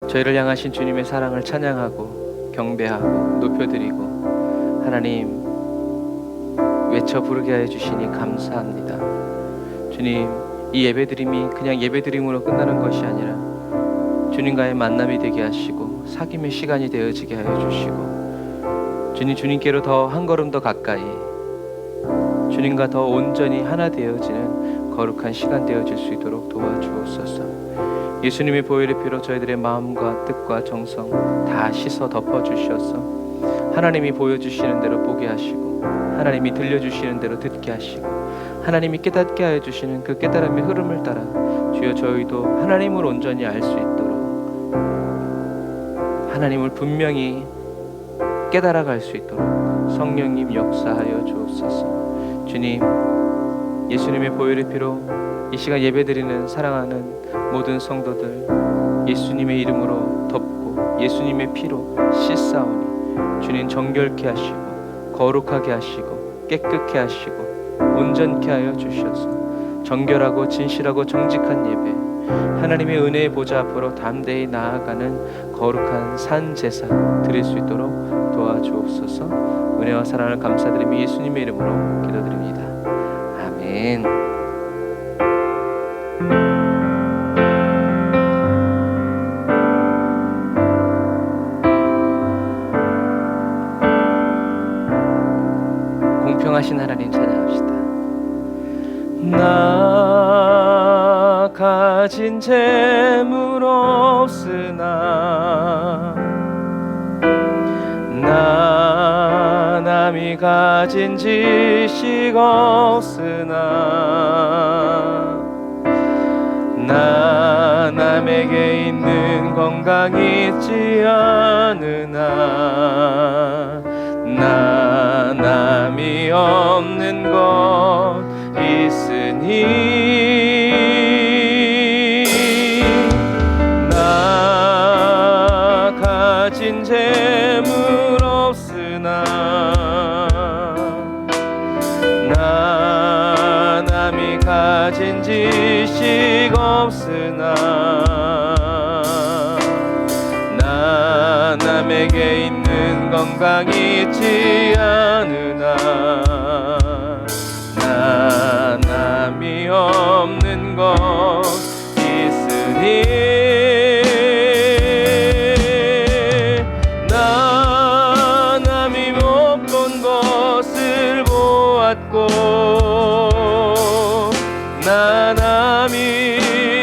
저희를 향하신 주님의 사랑을 찬양하고 경배하고 높여드리고 하나님 외쳐 부르게 하여 주시니 감사합니다. 주님, 이 예배드림이 그냥 예배드림으로 끝나는 것이 아니라 주님과의 만남이 되게 하시고 사귐의 시간이 되어지게 하여 주시고 주님께로 더 한 걸음 더 가까이 주님과 더 온전히 하나 되어지는 거룩한 시간 되어질 수 있도록 도와주옵소서. 예수님의 보혈의 피로 저희들의 마음과 뜻과 정성 다 씻어 덮어주셔서 하나님이 보여주시는 대로 보게 하시고 하나님이 들려주시는 대로 듣게 하시고 하나님이 깨닫게 하여 주시는 그 깨달음의 흐름을 따라 주여 저희도 하나님을 온전히 알 수 있도록 하나님을 분명히 깨달아갈 수 있도록 성령님 역사하여 주옵소서. 주님, 예수님의 보혈의 피로 이 시간 예배드리는 사랑하는 모든 성도들 예수님의 이름으로 덮고 예수님의 피로 씻사오니 주님 정결케 하시고 거룩하게 하시고 깨끗게 하시고 온전케 하여 주셔서 정결하고 진실하고 정직한 예배 하나님의 은혜의 보좌 앞으로 담대히 나아가는 거룩한 산 제사 드릴 수 있도록 도와주옵소서. 은혜와 사랑을 감사드리며 예수님의 이름으로 기도드립니다. 아멘. 공평하신 하나님 찬양합시다. 나 가진 재물 없으나 나 남이 가진 지식 없으나 나 남에게 있는 건강 있지 않으나 나 남이 없는 것 있으니 나 가진 재물 없으나 나 남이 가진 지식 없으나 나 남에게 있는 건강 있지 않으나 나 남이 없는 것 있으니 나 남이 못 본 것을 보았고 나 남이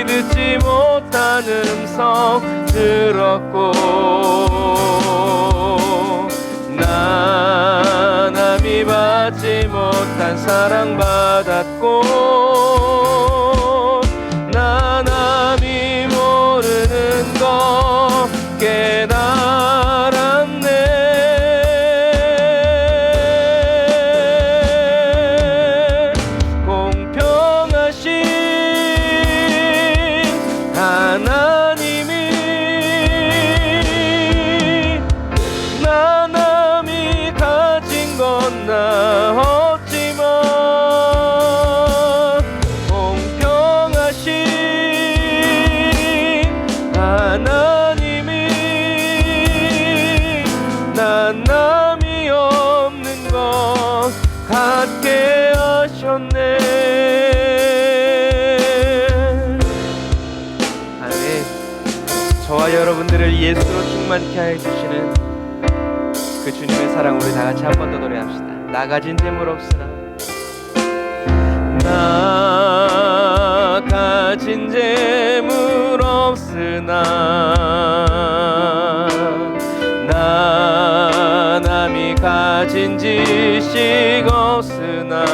듣지 못한 음성 들었고 나 남이 받지 못한 사랑 받았고 나 남이 모르는 것 깨달았네. 공평하신 하나님이 나 남이 가진 건 나 없지만 공평하신 하나님이 난 남이 없는 것 같게 하셨네. 아멘. 저와 여러분들을 예수로 충만케 하여 주시는 그 주님의 사랑 우리 다 같이 한 번 더 노래합시다. 나 가진 재물 없으나 나 가진 재물 없으나 나 남이 가진 지식 없으나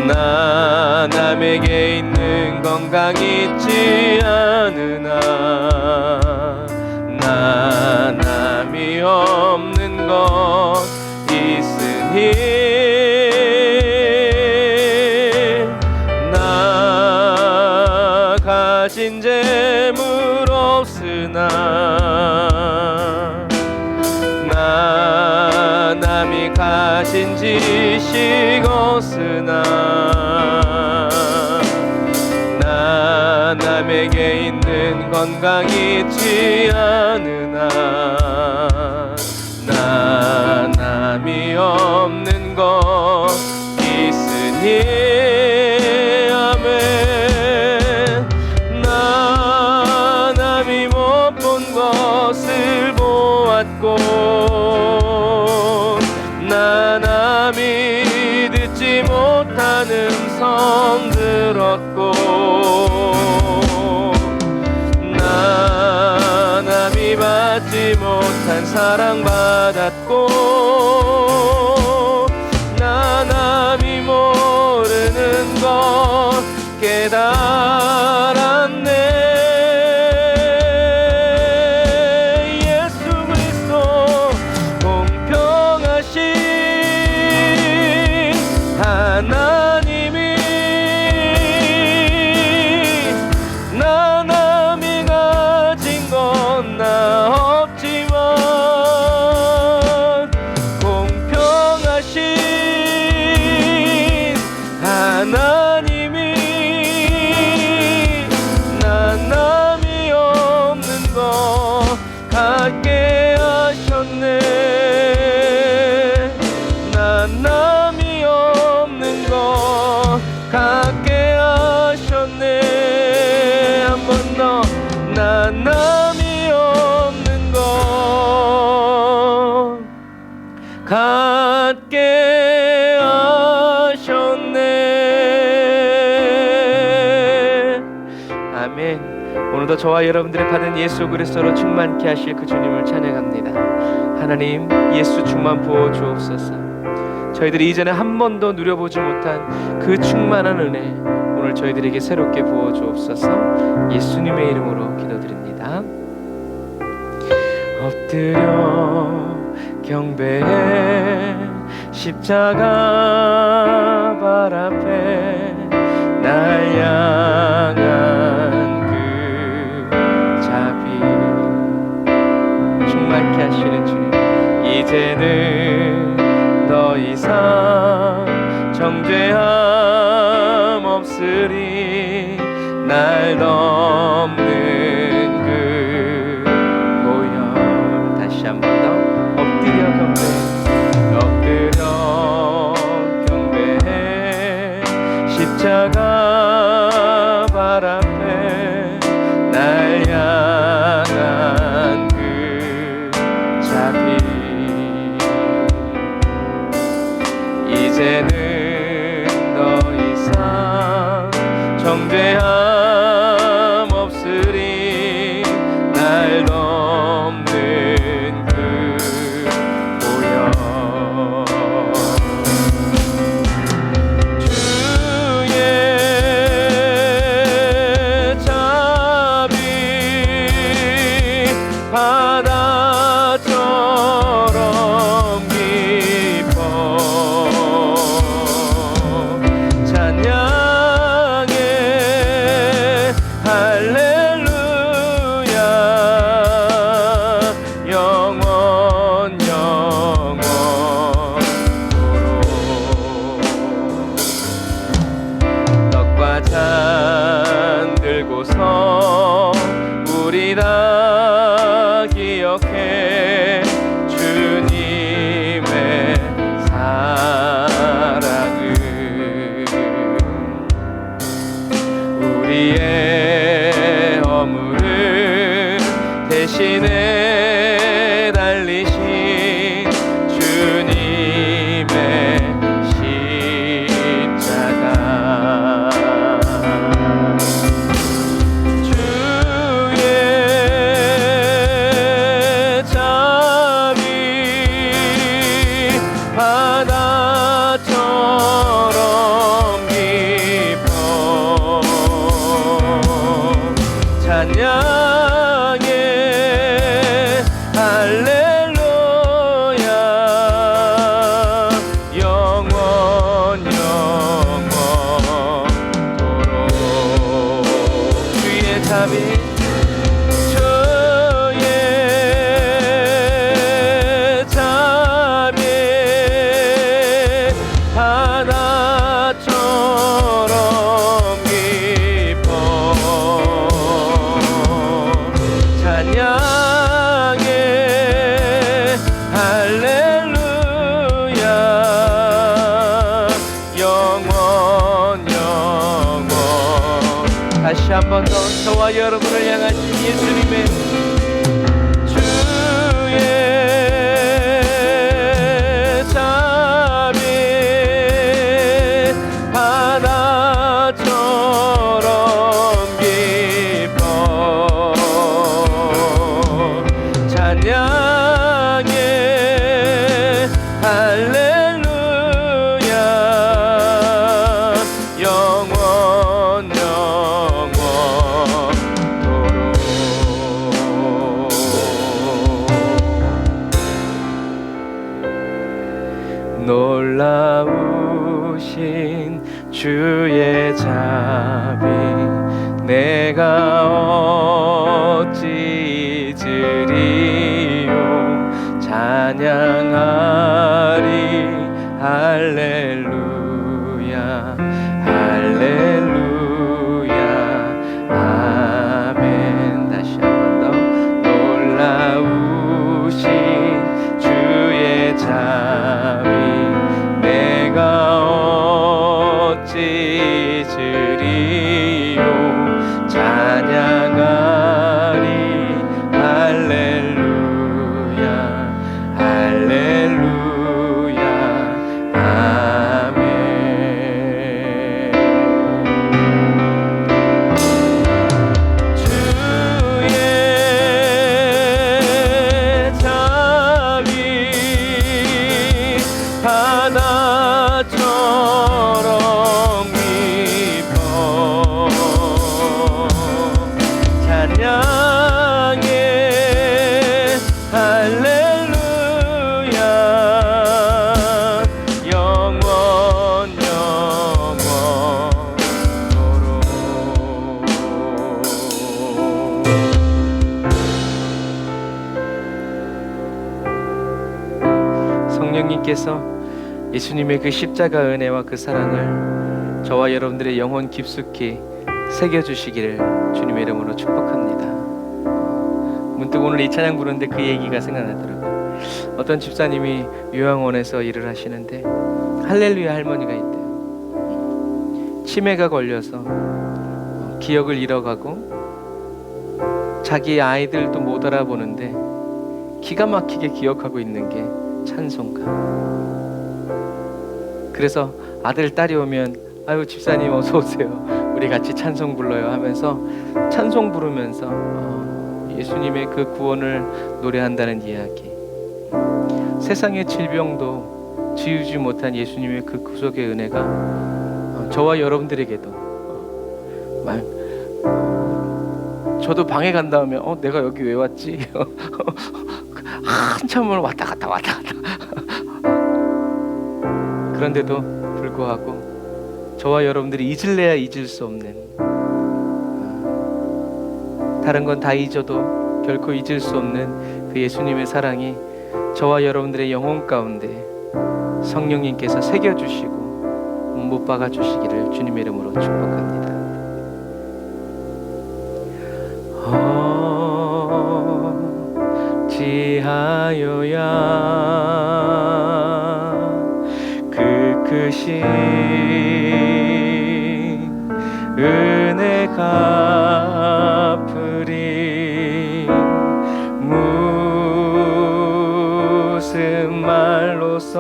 나 남에게 있는 건강 있지 않으나 나 남이 없는 것 있으니 나 가진 재물 없으나 나 남이 가진 지식 없으나 나 남에게 있는 건강이 있지 않으나 나 남이 없는 것 있으니 아멘. 나 남이 못 본 것을 보았고 나 남이 듣지 못한 음성 들었고 나 남이 받지 못한 사랑 받았고 나 남이 모르는 것 깨달았네. 예수 그리스도 공평하신 하나님이 나 남이 가진 건 나 없지만 공평하신 하나님이 나 남이 없는 거 갖게 하셨네. 나 남이 없는 거 갖게 하셨네. 한 번 더. 나 남이 없는 거 갖게 하셨네. 아멘. 오늘도 저와 여러분들이 받은 예수 그리스도로 충만케 하실 그 주님을 찬양합니다. 하나님, 예수 충만 부어 주옵소서. 저희들이 이전에 한 번도 누려보지 못한 그 충만한 은혜 오늘 저희들에게 새롭게 부어 주옵소서. 예수님의 이름으로 기도드립니다. 엎드려 경배해 십자가 발 앞에 날 향한 그 자비 충만케 하시는 주님, 이제는 더 이상 정죄함 없으리. 날 덮는 그 보혈. 다시 한 번 더 엎드려 경배해 십자가 발 앞에 날 향한 그 자비. 이제는 더 이상 정죄함 없으리. 날 덮는 그 보혈. 주의 자비 바다처럼 깊어 찬양해 할렐루야. 영원 영원토록 떡과 잔 들고서 우리 다 기억해 주님의 사랑을. 우리의 허물을 대신에 달리신 주님의 십자가. 주의 자비 바다처럼 깊어 찬양해 할렐루야. 영원 영원토록 주의 자비 주의 자비 바다처럼 깊어 찬양해 할렐루야 영원 다시 한 번 더 저와 여러분을 향하신 예수님의 주의 자비 바다처럼 깊어 찬양해 할렐루야 영원 놀라우신 주의 자비 내가 어찌 잊으리요 찬양하리 할렐루야 할렐루야 아멘 다시 한 번 더 놀라우신 주의 자비 내가 어찌 잊으리요 찬양하리 할렐루야 할렐루야 아멘 주의 자비 바다처럼 깊어 찬양해 할렐루야 영원 영원토록 성령님께서 예수님의 그 십자가 은혜와 그 사랑을 저와 여러분들의 영혼 깊숙이 새겨주시기를 주님의 이름으로 축복합니다. 문득 오늘 이 찬양 부르는데 그 얘기가 생각나더라고요. 어떤 집사님이 요양원에서 일을 하시는데 할렐루야 할머니가 있대요. 치매가 걸려서 기억을 잃어가고 자기 아이들도 못 알아보는데 기가 막히게 기억하고 있는 게 찬송가. 그래서 아들 딸이 오면 아유 집사님 어서 오세요 우리 같이 찬송 불러요 하면서 찬송 부르면서 예수님의 그 구원을 노래한다는 이야기. 세상의 질병도 지우지 못한 예수님의 그 구속의 은혜가 저와 여러분들에게도 저도 방에 간 다음에 내가 여기 왜 왔지 한참을 왔다 갔다 그런데도 불구하고 저와 여러분들이 잊을래야 잊을 수 없는 다른 건 다 잊어도 결코 잊을 수 없는 그 예수님의 사랑이 저와 여러분들의 영혼 가운데 성령님께서 새겨주시고 못 박아주시기를 주님의 이름으로 축복합니다. 어찌하여야 그 크신 은혜 갚으리 무슨 말로써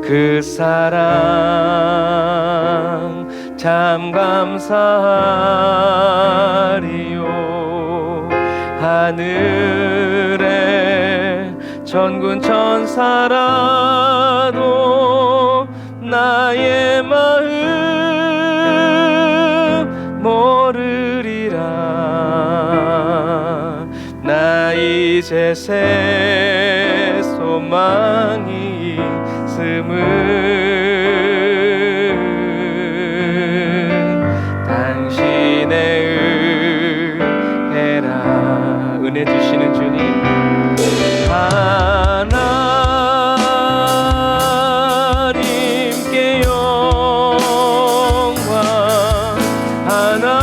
그 사랑 참 감사하리요 하늘에 천군 천사라도 나의 마음 모르리라 나 이제 새 소망이 있음은 당신의 은혜라 은혜 주시는 주님 하나님께 영광 하나님께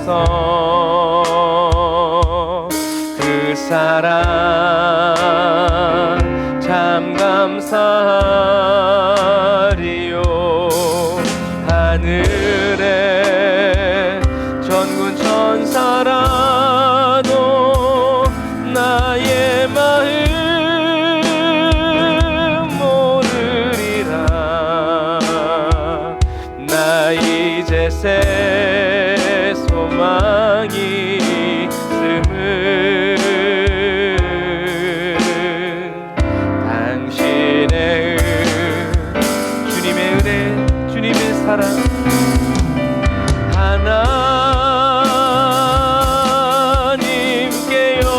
주셔서 그 사랑 참 감사하리요. 하늘에 전군 천사라도 나의 마음 나 이제 새 소망이 있음은 당신의 주님의 은혜, 주님의 사랑 하나님께 영광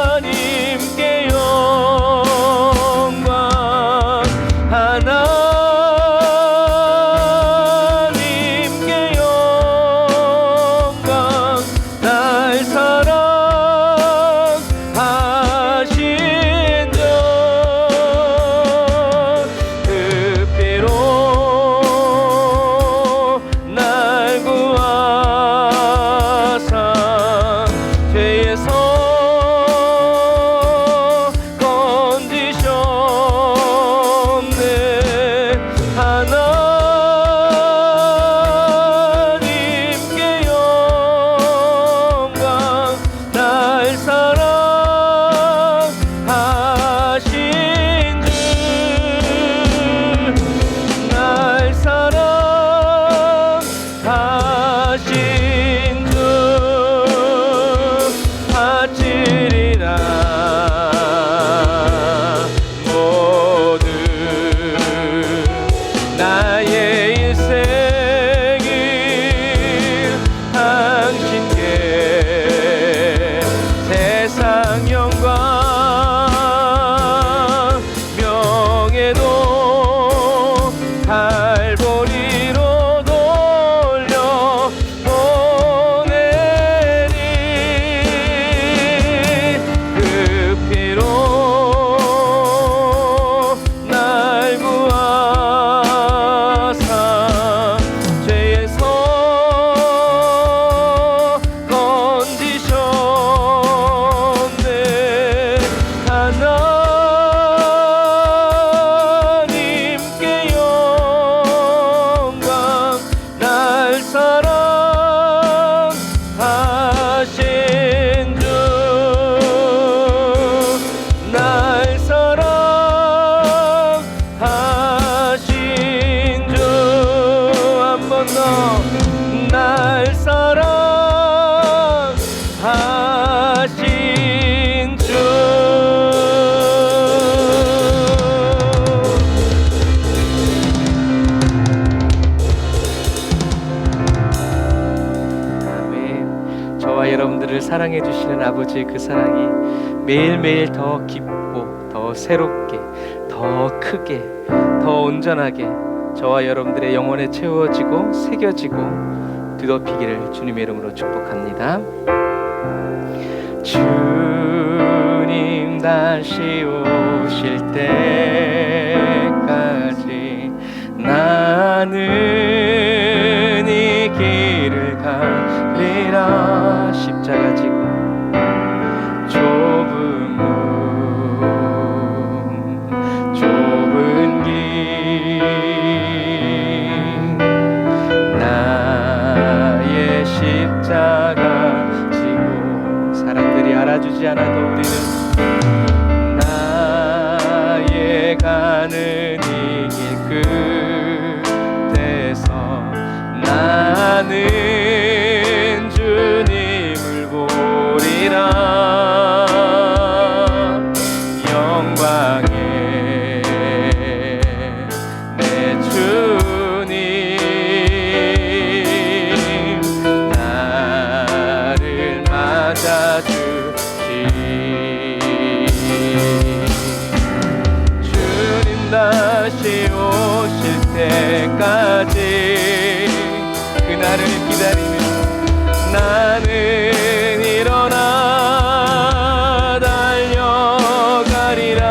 하나님께 영광 하나님께 영광 날 사랑하신 저 그 피로 날 구하사 죄에서 건지셨네. 하나님께 영광 날 사랑하신 주 날 사랑하신 주 바치리라. 모두 나의 인생을 당신께 세상 영광 명예도 갈보리로 돌려 보내리. 그 피로 날 구하사 죄에서 건지셨네. 하나님께 영광 날 사랑하신 주 날 사랑하신 주 한 번 더 날 사랑하신 주. 아멘. 저와 여러분들을 사랑해 주시는 아버지의 그 사랑이 매일매일 더 깊고 더 새롭게 더 크게 더 온전하게 저와 여러분들의 영혼에 채워지고 새겨지고 뒤덮이기를 주님의 이름으로 축복합니다. 주님 다시 오실 때까지 나는 이 길을 가리라. 십자가 지고 좁은 문 좁은 길 나의 십자가 지고 사람들이 알아주지 않아도 우리는 나의 가는 이 길 끝에서 나는 주님을 보리라. 영광의 내 주님 나를 맞아주시. 주님 다시 오실 때까지 그날을 기다리며 나는 일어나 달려가리라.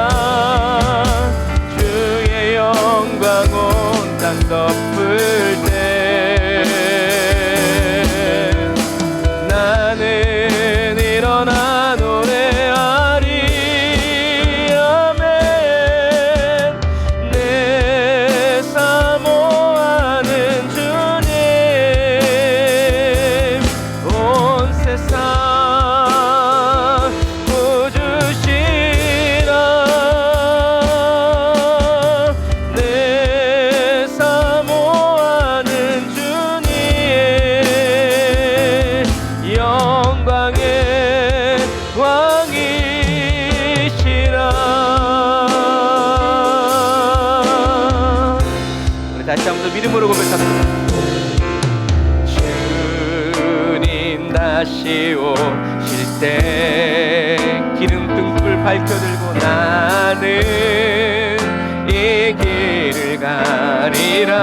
다시 한 번 더 믿음으로 고백합니다. 주님 다시 오실 때 기름 등불 밝혀들고 나는 이 길을 가리라.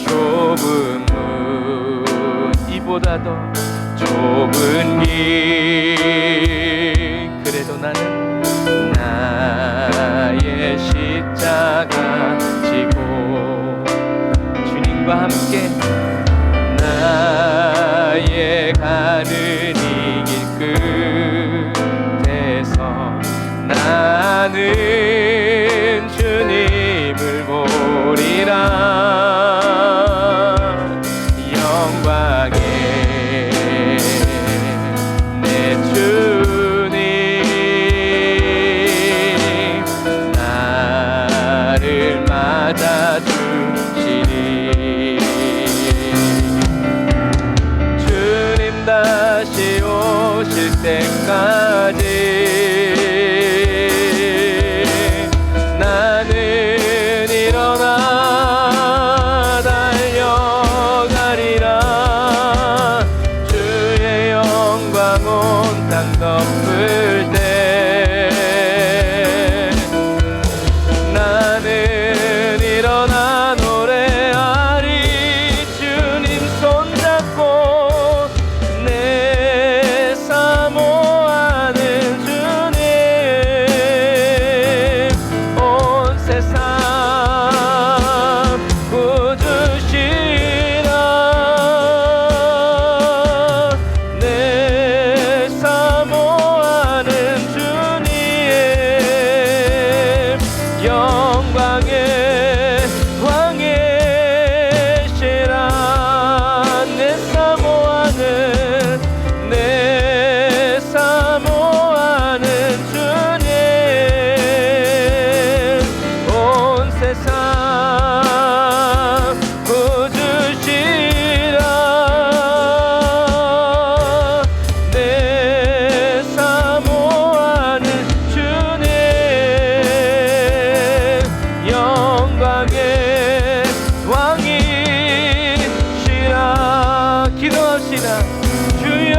좁은 문 이보다 더 좁은 길, 그래도 나는 나의 십자가 지고 주님과 함께 나의 가는 이 길 끝에서 나는 주님을 보리라. 영광의 내 주님 나를 맞아주시리. 주님 다시 오실 때까지 나는 일어나 달려가리라. 주의 영광 온 땅 덮을 때 나는 일어나 노래하리. 주님 손잡고 내 사모하는 주님 온 세상 구주시라. 내 사모하는 주님 영광의 왕이시라. 내 사모하는 내 사모하는 주님 온 세상 구주시라. 내 사모하는 주님 영광의 왕이시라. 기도합시다. 주여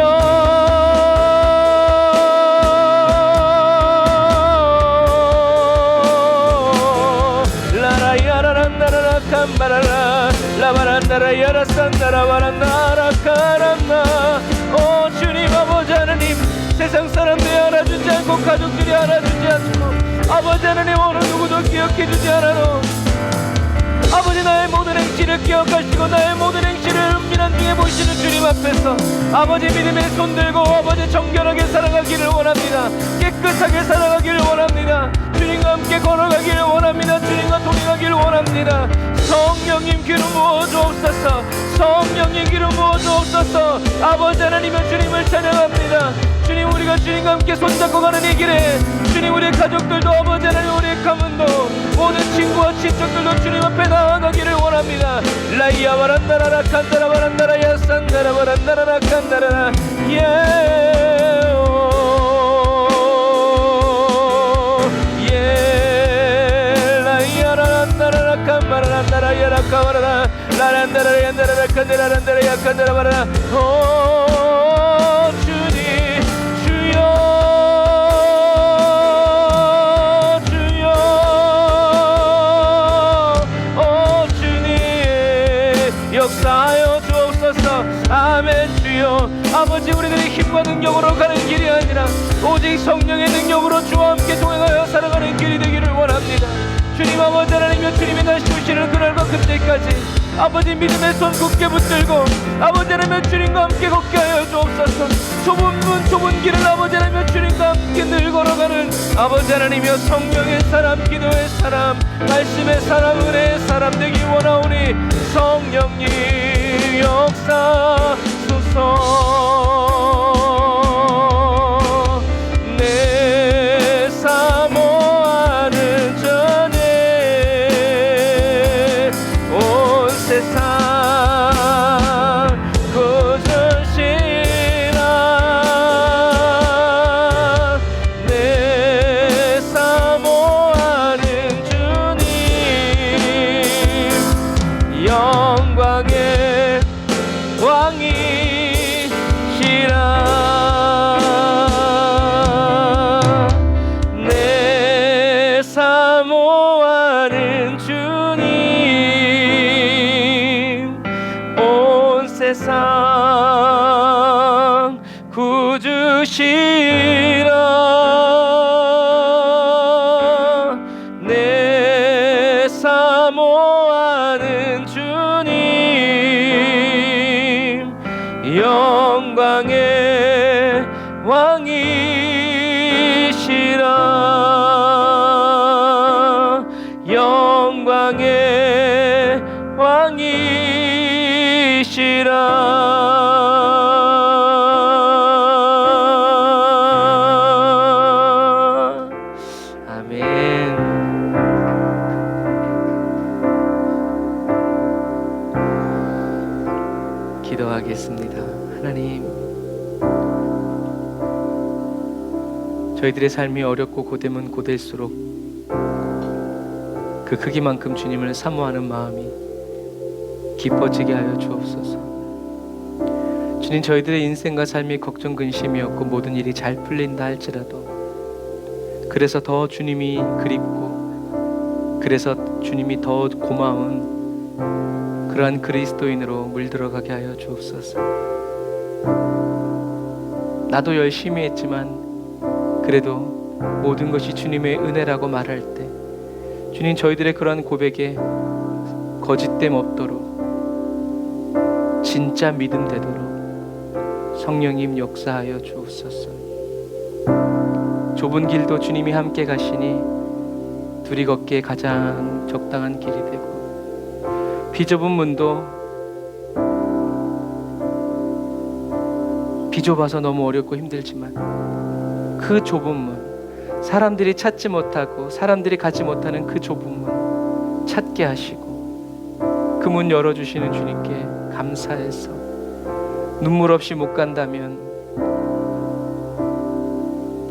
라라야라란다라라 캄바라라 라바란다라 야라산다라 바란나라 카란나. 오 주님 아버지 하나님, 세상 사람들이 알아주지 않고 가족들이 알아주지 않고 아버지 하나님 어느 누구도 기억해주지 않아도 아버지 나의 모든 행실을 기억하시고 나의 모든 행실을 은밀한 중에 보시는 주님 앞에서 아버지 믿음의 손 들고 아버지 정결하게 살아가기를 원합니다. 깨끗하게 살아가기를 원합니다. 주님과 함께 걸어가기를 원합니다. 주님과 동행하기를 원합니다. 성령님 기름 부어 주옵소서. 성령님 기름 부어 주옵소서. 아버지 하나님의 주님을 찬양합니다. 주님 우리가 주님과 함께 손잡고 가는 이 길에 주님 우리의 가족들도 아버지 하나님 우리의 가문도 모든 친구와 친척들도 주님 앞에 나아가기를 원합니다. 라이야 바란다라라 칸다라 바란다라 야산다라 바란다라라 칸다라라 예 라이야 라란다라라 칸바라란다라 야라카바라라 라란다라 얀다라라 칸다라란다라 야칸다라 바라라. 오 주님 주여 주여 오 주님 역사하여 주옵소서. 아멘. 주여 아버지 우리들의 힘과 능력으로 가는 길이 아니라 오직 성령의 능력으로 주와 함께 동행하여 살아가는 길이 되기를 원합니다. 주님 아버지 하나님여 주님이 다시 오시는 그날과 그때까지 아버지 믿음의 손 굳게 붙들고 아버지 하나님여 주님과 함께 걷게 하여 주옵소서. 좁은 문 좁은 길을 아버지 하나님여 주님과 함께 늘 걸어가는 아버지 하나님여 성령의 사람 기도의 사람 말씀의 사람 은혜의 사람 되기 원하오니 성령님 역사소서. 내 사모하는 전에 온 세상 구주시라. 내 사모하는 주님 내 사모하는 주님, 영광의 왕이시라, 영광의 왕이시라. 아멘. 기도하겠습니다. 하나님, 저희들의 삶이 어렵고 고되면 고될수록 그 크기만큼 주님을 사모하는 마음이 깊어지게 하여 주옵소서. 주님, 저희들의 인생과 삶이 걱정 근심이었고 모든 일이 잘 풀린다 할지라도 그래서 더 주님이 그립고 그래서 주님이 더 고마운 그러한 그리스도인으로 물들어가게 하여 주옵소서. 나도 열심히 했지만 그래도 모든 것이 주님의 은혜라고 말할 때 주님, 저희들의 그러한 고백에 거짓됨 없도록 진짜 믿음 되도록 성령님 역사하여 주옵소서. 좁은 길도 주님이 함께 가시니 둘이 걷기에 가장 적당한 길이 되고, 비좁은 문도 비좁아서 너무 어렵고 힘들지만 그 좁은 문, 사람들이 찾지 못하고 사람들이 가지 못하는 그 좁은 문 찾게 하시고 그 문 열어주시는 주님께 감사해서 눈물 없이 못 간다면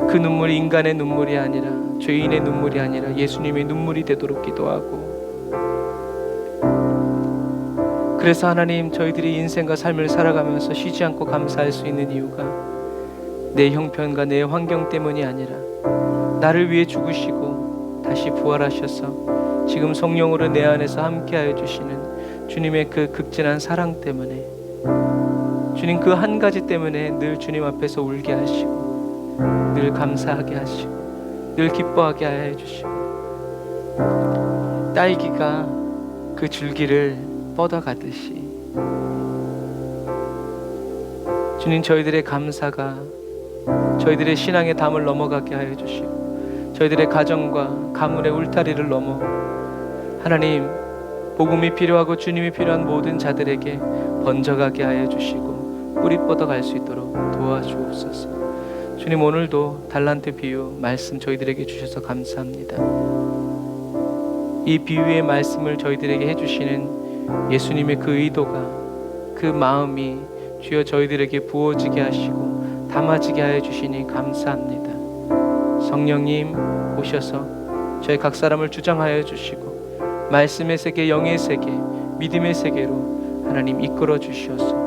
그 눈물이 인간의 눈물이 아니라 죄인의 눈물이 아니라 예수님의 눈물이 되도록 기도하고, 그래서 하나님, 저희들이 인생과 삶을 살아가면서 쉬지 않고 감사할 수 있는 이유가 내 형편과 내 환경 때문이 아니라 나를 위해 죽으시고 다시 부활하셔서 지금 성령으로 내 안에서 함께하여 주시는 주님의 그 극진한 사랑 때문에, 주님 그 한 가지 때문에 늘 주님 앞에서 울게 하시고 늘 감사하게 하시고 늘 기뻐하게 하여 주시고, 딸기가 그 줄기를 뻗어가듯이 주님, 저희들의 감사가 저희들의 신앙의 담을 넘어가게 하여 주시고 저희들의 가정과 가문의 울타리를 넘어 하나님, 복음이 필요하고 주님이 필요한 모든 자들에게 번져가게 하여 주시고 뿌리 뻗어갈 수 있도록 도와주옵소서. 주님, 오늘도 달란트 비유 말씀 저희들에게 주셔서 감사합니다. 이 비유의 말씀을 저희들에게 해주시는 예수님의 그 의도가, 그 마음이 주여 저희들에게 부어지게 하시고 담아지게 하여 주시니 감사합니다. 성령님 오셔서 저희 각 사람을 주장하여 주시고 말씀의 세계, 영의 세계, 믿음의 세계로 하나님 이끌어 주시옵소서.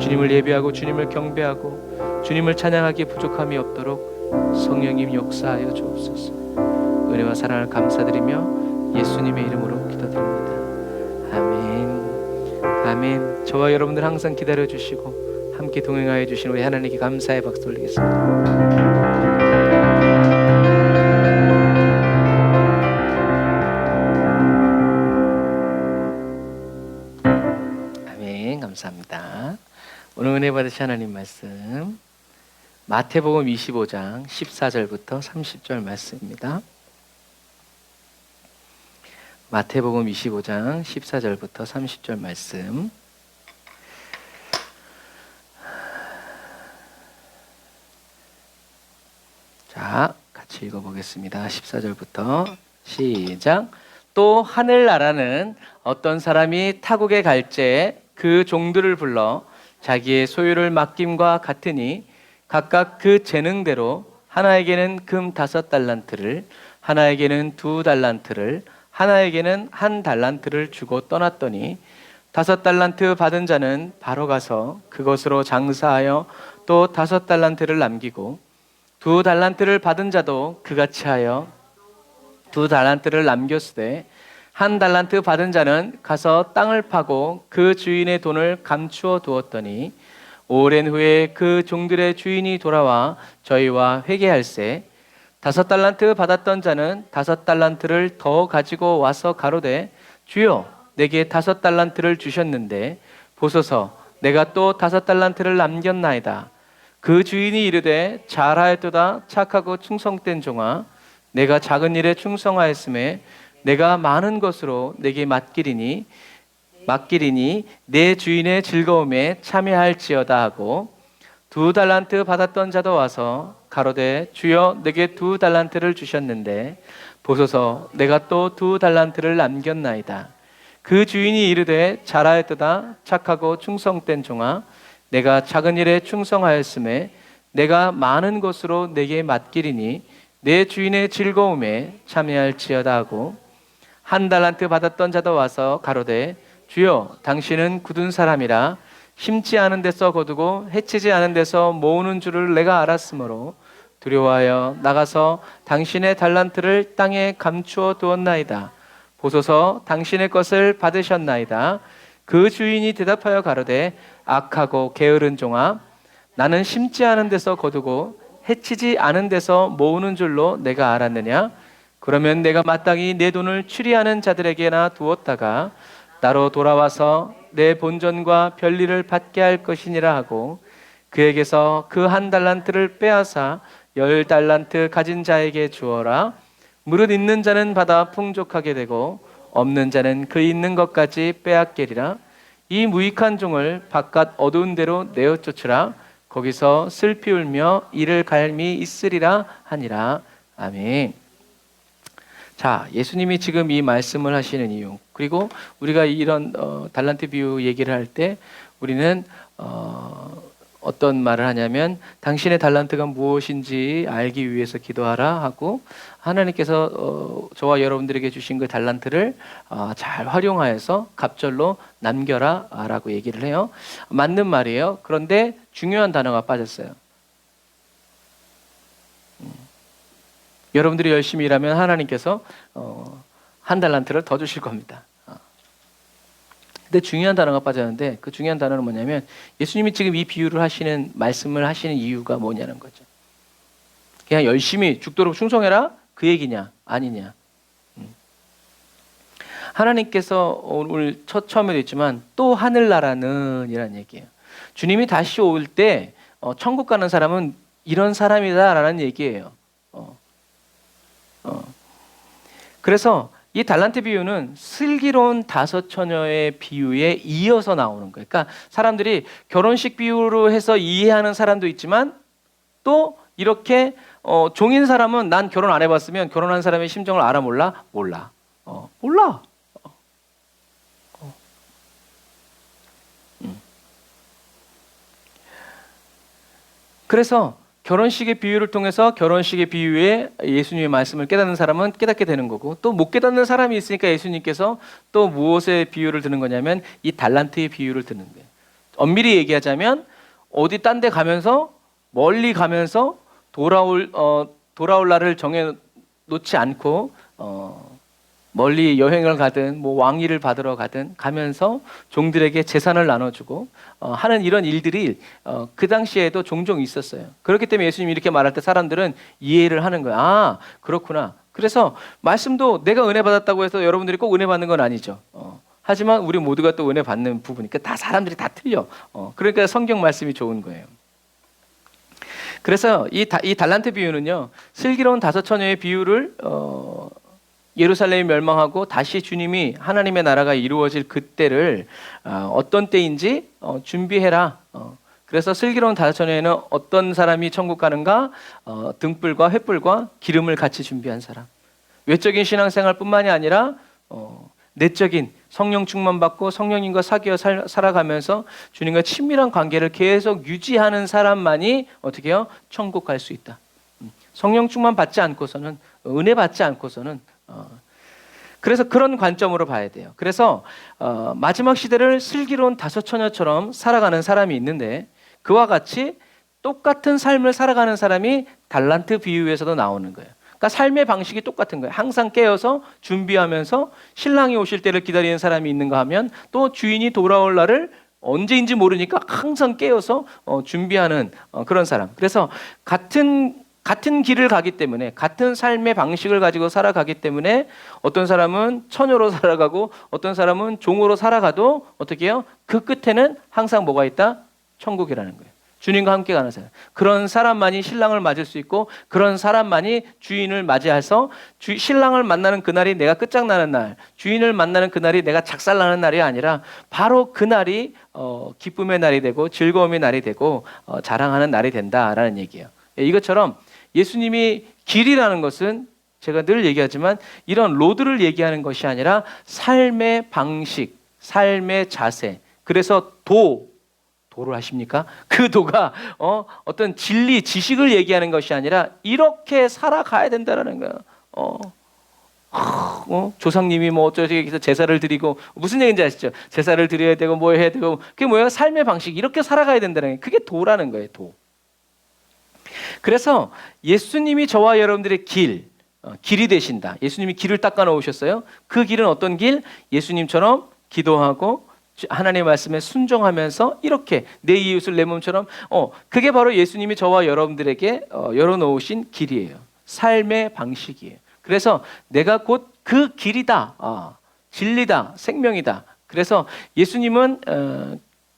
주님을 예배하고 주님을 경배하고 주님을 찬양하기에 부족함이 없도록 성령님 역사하여 주옵소서. 은혜와 사랑을 감사드리며 예수님의 이름으로 기도드립니다. 아멘. 아멘. 저와 여러분들 항상 기다려 주시고 함께 동행하여 주신 우리 하나님께 감사의 박수 올리겠습니다. 감사합니다. 오늘 은혜 받으신 하나님 말씀 마태복음 25장 14절부터 30절 말씀입니다. 마태복음 25장 14절부터 30절 말씀. 자, 같이 읽어보겠습니다. 14절부터 시작. 또 하늘나라는 어떤 사람이 타국에 갈때 그 종들을 불러 자기의 소유를 맡김과 같으니 각각 그 재능대로 하나에게는 금 5달란트를, 하나에게는 2달란트를, 하나에게는 1달란트를 주고 떠났더니 5달란트 받은 자는 바로 가서 그것으로 장사하여 또 5달란트를 남기고 2달란트를 받은 자도 그같이 하여 2달란트를 남겼으되 1달란트 받은 자는 가서 땅을 파고 그 주인의 돈을 감추어 두었더니 오랜 후에 그 종들의 주인이 돌아와 저희와 회개할세 5달란트 받았던 자는 5달란트를 더 가지고 와서 가로되 주여 내게 5달란트를 주셨는데 보소서 내가 또 5달란트를 남겼나이다. 그 주인이 이르되 잘하였도다 착하고 충성된 종아 내가 작은 일에 충성하였음에 내가 많은 것으로 내게 맡기리니 내 주인의 즐거움에 참여할지어다 하고 2달란트 받았던 자도 와서 가로되 주여 내게 2달란트를 주셨는데 보소서 내가 또 2달란트를 남겼나이다. 그 주인이 이르되 잘하였도다 착하고 충성된 종아 내가 작은 일에 충성하였음에 내가 많은 것으로 내게 맡기리니 내 주인의 즐거움에 참여할지어다 하고 1달란트 받았던 자도 와서 가로되 주여 당신은 굳은 사람이라 심지 않은 데서 거두고 해치지 않은 데서 모으는 줄을 내가 알았으므로 두려워하여 나가서 당신의 달란트를 땅에 감추어 두었나이다. 보소서 당신의 것을 받으셨나이다. 그 주인이 대답하여 가로되 악하고 게으른 종아 나는 심지 않은 데서 거두고 해치지 않은 데서 모으는 줄로 내가 알았느냐? 그러면 내가 마땅히 내 돈을 추리하는 자들에게나 두었다가 나로 돌아와서 내 본전과 별리를 받게 할 것이니라 하고 그에게서 그 1달란트를 빼앗아 10달란트 가진 자에게 주어라. 무릇 있는 자는 받아 풍족하게 되고 없는 자는 그 있는 것까지 빼앗기리라. 이 무익한 종을 바깥 어두운 데로 내어 쫓으라. 거기서 슬피 울며 이를 갈미 있으리라 하니라. 아멘. 자, 예수님이 지금 이 말씀을 하시는 이유, 그리고 우리가 이런 달란트 비유 얘기를 할 때 우리는 어떤 말을 하냐면 당신의 달란트가 무엇인지 알기 위해서 기도하라 하고 하나님께서 저와 여러분들에게 주신 그 달란트를 잘 활용하여서 갑절로 남겨라 라고 얘기를 해요. 맞는 말이에요. 그런데 중요한 단어가 빠졌어요. 여러분들이 열심히 일하면 하나님께서 1달란트를 더 주실 겁니다. 근데 중요한 단어가 빠졌는데 그 중요한 단어는 뭐냐면 예수님이 지금 이 비유를 하시는 말씀을 하시는 이유가 뭐냐는 거죠. 그냥 열심히 죽도록 충성해라 그 얘기냐 아니냐. 하나님께서 오늘 처음에도 있지만 또 하늘나라는 이란 얘기예요. 주님이 다시 올 때 천국 가는 사람은 이런 사람이다라는 얘기예요. 그래서 이 달란트 비유는 슬기로운 5 처녀의 비유에 이어서 나오는 거예요. 그러니까 사람들이 결혼식 비유로 해서 이해하는 사람도 있지만 또 이렇게 종인 사람은 난 결혼 안 해봤으면 결혼한 사람의 심정을 알아 몰라? 몰라. 몰라. 그래서 결혼식의 비유를 통해서 결혼식의 비유에 예수님의 말씀을 깨닫는 사람은 깨닫게 되는 거고 또 못 깨닫는 사람이 있으니까 예수님께서 또 무엇의 비유를 드는 거냐면 이 달란트의 비유를 드는 거예요. 엄밀히 얘기하자면 어디 딴 데 가면서 멀리 가면서 돌아올 날을 정해 놓지 않고 멀리 여행을 가든 뭐 왕위를 받으러 가든 가면서 종들에게 재산을 나눠주고 하는 이런 일들이 그 당시에도 종종 있었어요. 그렇기 때문에 예수님이 이렇게 말할 때 사람들은 이해를 하는 거야. 아, 그렇구나. 그래서 말씀도 내가 은혜 받았다고 해서 여러분들이 꼭 은혜 받는 건 아니죠. 하지만 우리 모두가 또 은혜 받는 부분이니까 다 사람들이 다 틀려. 그러니까 성경 말씀이 좋은 거예요. 그래서 이 달란트 비유는요, 슬기로운 5 처녀의 비유를 예루살렘이 멸망하고 다시 주님이 하나님의 나라가 이루어질 그때를 어떤 때인지 준비해라. 그래서 슬기로운 5 처녀에는 어떤 사람이 천국 가는가? 등불과 횃불과 기름을 같이 준비한 사람. 외적인 신앙생활뿐만이 아니라 내적인 성령 충만 받고 성령님과 사귀어 살아가면서 주님과 친밀한 관계를 계속 유지하는 사람만이 어떻게 해요? 천국 갈 수 있다. 성령 충만 받지 않고서는, 은혜 받지 않고서는 그래서 그런 관점으로 봐야 돼요. 그래서 마지막 시대를 슬기로운 5 처녀처럼 살아가는 사람이 있는데 그와 같이 똑같은 삶을 살아가는 사람이 달란트 비유에서도 나오는 거예요. 그러니까 삶의 방식이 똑같은 거예요. 항상 깨어서 준비하면서 신랑이 오실 때를 기다리는 사람이 있는가 하면 또 주인이 돌아올 날을 언제인지 모르니까 항상 깨어서 준비하는 그런 사람. 그래서 같은 길을 가기 때문에, 같은 삶의 방식을 가지고 살아가기 때문에 어떤 사람은 처녀로 살아가고 어떤 사람은 종으로 살아가도 어떻게 해요? 그 끝에는 항상 뭐가 있다? 천국이라는 거예요. 주님과 함께 가는 사람. 그런 사람만이 신랑을 맞을 수 있고 그런 사람만이 주인을 맞이해서 신랑을 만나는 그날이 내가 끝장나는 날, 주인을 만나는 그날이 내가 작살나는 날이 아니라 바로 그날이 기쁨의 날이 되고 즐거움의 날이 되고 자랑하는 날이 된다라는 얘기예요. 이것처럼 예수님이 길이라는 것은 제가 늘 얘기하지만 이런 로드를 얘기하는 것이 아니라 삶의 방식, 삶의 자세. 그래서 도를 아십니까? 그 도가 어떤 진리, 지식을 얘기하는 것이 아니라 이렇게 살아가야 된다는 거예요. 조상님이 뭐 어쩌고 제사를 드리고 무슨 얘기인지 아시죠? 제사를 드려야 되고 뭐 해야 되고 그게 뭐예요? 삶의 방식, 이렇게 살아가야 된다는 거예요. 그게 도라는 거예요. 도. 그래서 예수님이 저와 여러분들의 길이 되신다. 예수님이 길을 닦아 놓으셨어요. 그 길은 어떤 길? 예수님처럼 기도하고 하나님의 말씀에 순종하면서 이렇게 내 이웃을 내 몸처럼 그게 바로 예수님이 저와 여러분들에게 열어놓으신 길이에요. 삶의 방식이에요. 그래서 내가 곧 그 길이다, 진리다, 생명이다. 그래서 예수님은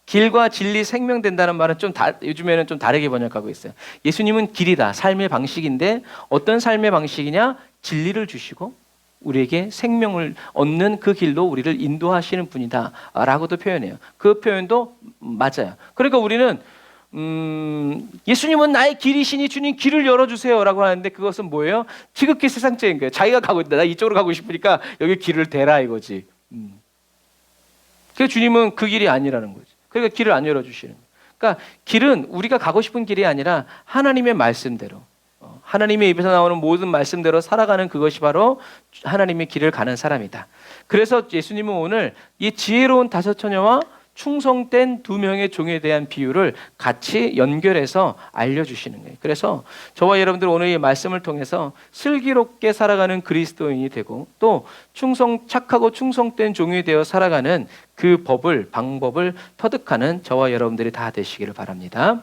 길과 진리, 생명 된다는 말은 요즘에는 좀 다르게 번역하고 있어요. 예수님은 길이다, 삶의 방식인데 어떤 삶의 방식이냐? 진리를 주시고 우리에게 생명을 얻는 그 길로 우리를 인도하시는 분이다 라고도 표현해요. 그 표현도 맞아요. 그러니까 우리는 예수님은 나의 길이시니 주님 길을 열어주세요 라고 하는데 그것은 뭐예요? 지극히 세상적인 거예요. 자기가 가고 있다. 나 이쪽으로 가고 싶으니까 여기 길을 대라 이거지. 그래서 주님은 그 길이 아니라는 거지. 그러니까 길을 안 열어주시는 거예요. 그러니까 길은 우리가 가고 싶은 길이 아니라 하나님의 말씀대로, 하나님의 입에서 나오는 모든 말씀대로 살아가는 그것이 바로 하나님의 길을 가는 사람이다. 그래서 예수님은 오늘 이 지혜로운 다섯 처녀와 충성된 두 명의 종에 대한 비유를 같이 연결해서 알려주시는 거예요. 그래서 저와 여러분들 오늘 이 말씀을 통해서 슬기롭게 살아가는 그리스도인이 되고 또 착하고 충성된 종이 되어 살아가는 그 방법을 터득하는 저와 여러분들이 다 되시기를 바랍니다.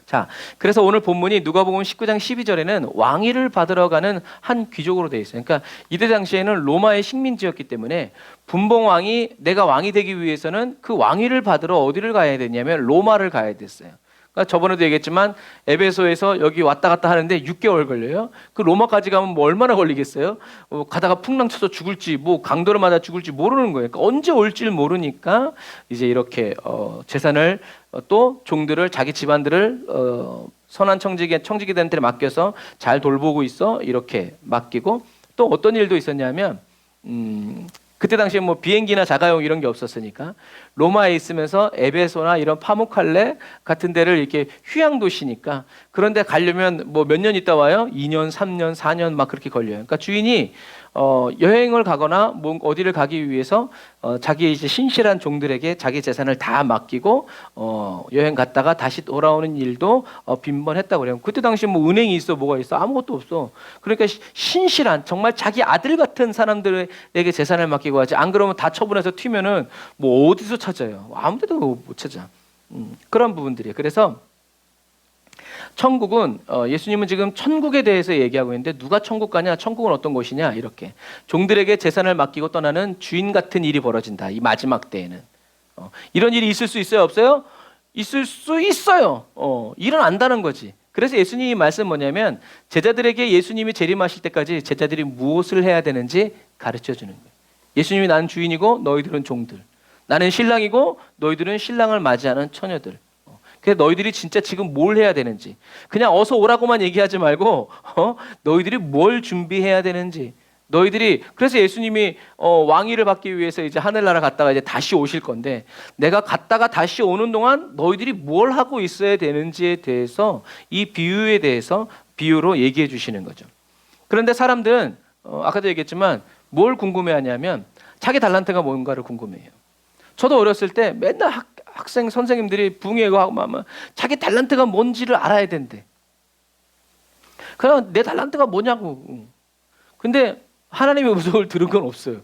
자, 그래서 오늘 본문이 누가복음 19장 12절에는 왕위를 받으러 가는 한 귀족으로 되어 있어요. 그러니까 이때 당시에는 로마의 식민지였기 때문에 분봉왕이 내가 왕이 되기 위해서는 그 왕위를 받으러 어디를 가야 되냐면 로마를 가야 됐어요. 그러니까 저번에도 얘기했지만 에베소에서 여기 왔다 갔다 하는데 6개월 걸려요. 그 로마까지 가면 뭐 얼마나 걸리겠어요? 가다가 풍랑 쳐서 죽을지 뭐 강도를 맞아 죽을지 모르는 거예요. 그러니까 언제 올지 모르니까 이제 이렇게 재산을 또 종들을 자기 집안들을 선한 청지기들한테 맡겨서 잘 돌보고 있어 이렇게 맡기고 또 어떤 일도 있었냐면 그때 당시에 뭐 비행기나 자가용 이런 게 없었으니까 로마에 있으면서 에베소나 이런 파무칼레 같은 데를 이렇게 휴양 도시니까 그런데 가려면 뭐 몇 년 있다 와요? 2년, 3년, 4년 막 그렇게 걸려요. 그러니까 주인이 여행을 가거나 뭐 어디를 가기 위해서 자기 이제 신실한 종들에게 자기 재산을 다 맡기고 여행 갔다가 다시 돌아오는 일도 빈번했다고 그래요. 그때 당시 뭐 은행이 있어 뭐가 있어 아무것도 없어. 그러니까 신실한 정말 자기 아들 같은 사람들에게 재산을 맡기고 하지. 안 그러면 다 처분해서 튀면은 뭐 어디서 찾아요? 아무데도 못 찾아. 그런 부분들이에요. 그래서 천국은 예수님은 지금 천국에 대해서 얘기하고 있는데 누가 천국 가냐? 천국은 어떤 곳이냐? 이렇게 종들에게 재산을 맡기고 떠나는 주인 같은 일이 벌어진다. 이 마지막 때에는 이런 일이 있을 수 있어요? 없어요? 있을 수 있어요. 일어난다는 거지. 그래서 예수님이 말씀 뭐냐면 제자들에게 예수님이 재림하실 때까지 제자들이 무엇을 해야 되는지 가르쳐 주는 거예요. 예수님이 나는 주인이고 너희들은 종들. 나는 신랑이고 너희들은 신랑을 맞이하는 처녀들. 그래서 너희들이 진짜 지금 뭘 해야 되는지 그냥 어서 오라고만 얘기하지 말고 너희들이 뭘 준비해야 되는지 너희들이 그래서 예수님이 왕위를 받기 위해서 이제 하늘나라 갔다가 이제 다시 오실 건데 내가 갔다가 다시 오는 동안 너희들이 뭘 하고 있어야 되는지에 대해서 이 비유에 대해서 비유로 얘기해 주시는 거죠. 그런데 사람들은 아까도 얘기했지만 뭘 궁금해하냐면 자기 달란트가 뭔가를 궁금해해요. 저도 어렸을 때 맨날 학생 선생님들이 붕해고 하고 막 자기 달란트가 뭔지를 알아야 된대. 그냥 내 달란트가 뭐냐고. 근데 하나님의 음성을 들은 건 없어요.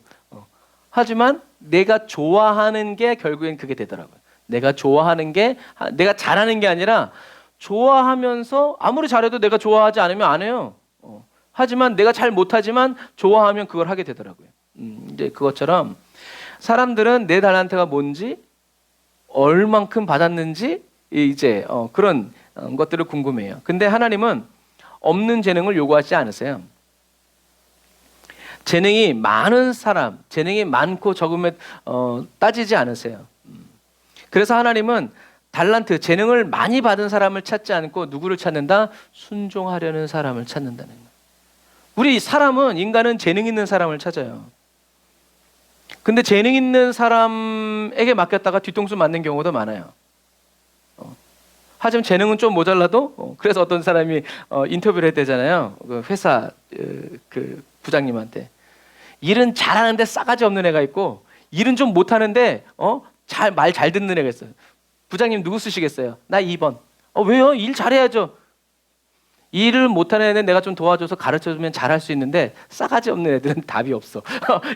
하지만 내가 좋아하는 게 결국엔 그게 되더라고요. 내가 좋아하는 게 내가 잘하는 게 아니라 좋아하면서 아무리 잘해도 내가 좋아하지 않으면 안 해요. 하지만 내가 잘 못하지만 좋아하면 그걸 하게 되더라고요. 이제 그것처럼 사람들은 내 달란트가 뭔지 얼만큼 받았는지 이제 그런 것들을 궁금해해요. 근데 하나님은 없는 재능을 요구하지 않으세요. 재능이 많은 사람, 재능이 많고 적음에 따지지 않으세요. 그래서 하나님은 달란트, 재능을 많이 받은 사람을 찾지 않고 누구를 찾는다? 순종하려는 사람을 찾는다는 거예요. 우리 사람은, 인간은 재능 있는 사람을 찾아요. 근데 재능 있는 사람에게 맡겼다가 뒤통수 맞는 경우도 많아요. 하지만 재능은 좀 모자라도 그래서 어떤 사람이 인터뷰를 했대잖아요. 그 회사 그 부장님한테 일은 잘하는데 싸가지 없는 애가 있고 일은 좀 못하는데 말 잘 듣는 애가 있어요. 부장님 누구 쓰시겠어요? 나 2번. 왜요? 일 잘해야죠. 일을 못하는 애는 내가 좀 도와줘서 가르쳐주면 잘할 수 있는데 싸가지 없는 애들은 답이 없어.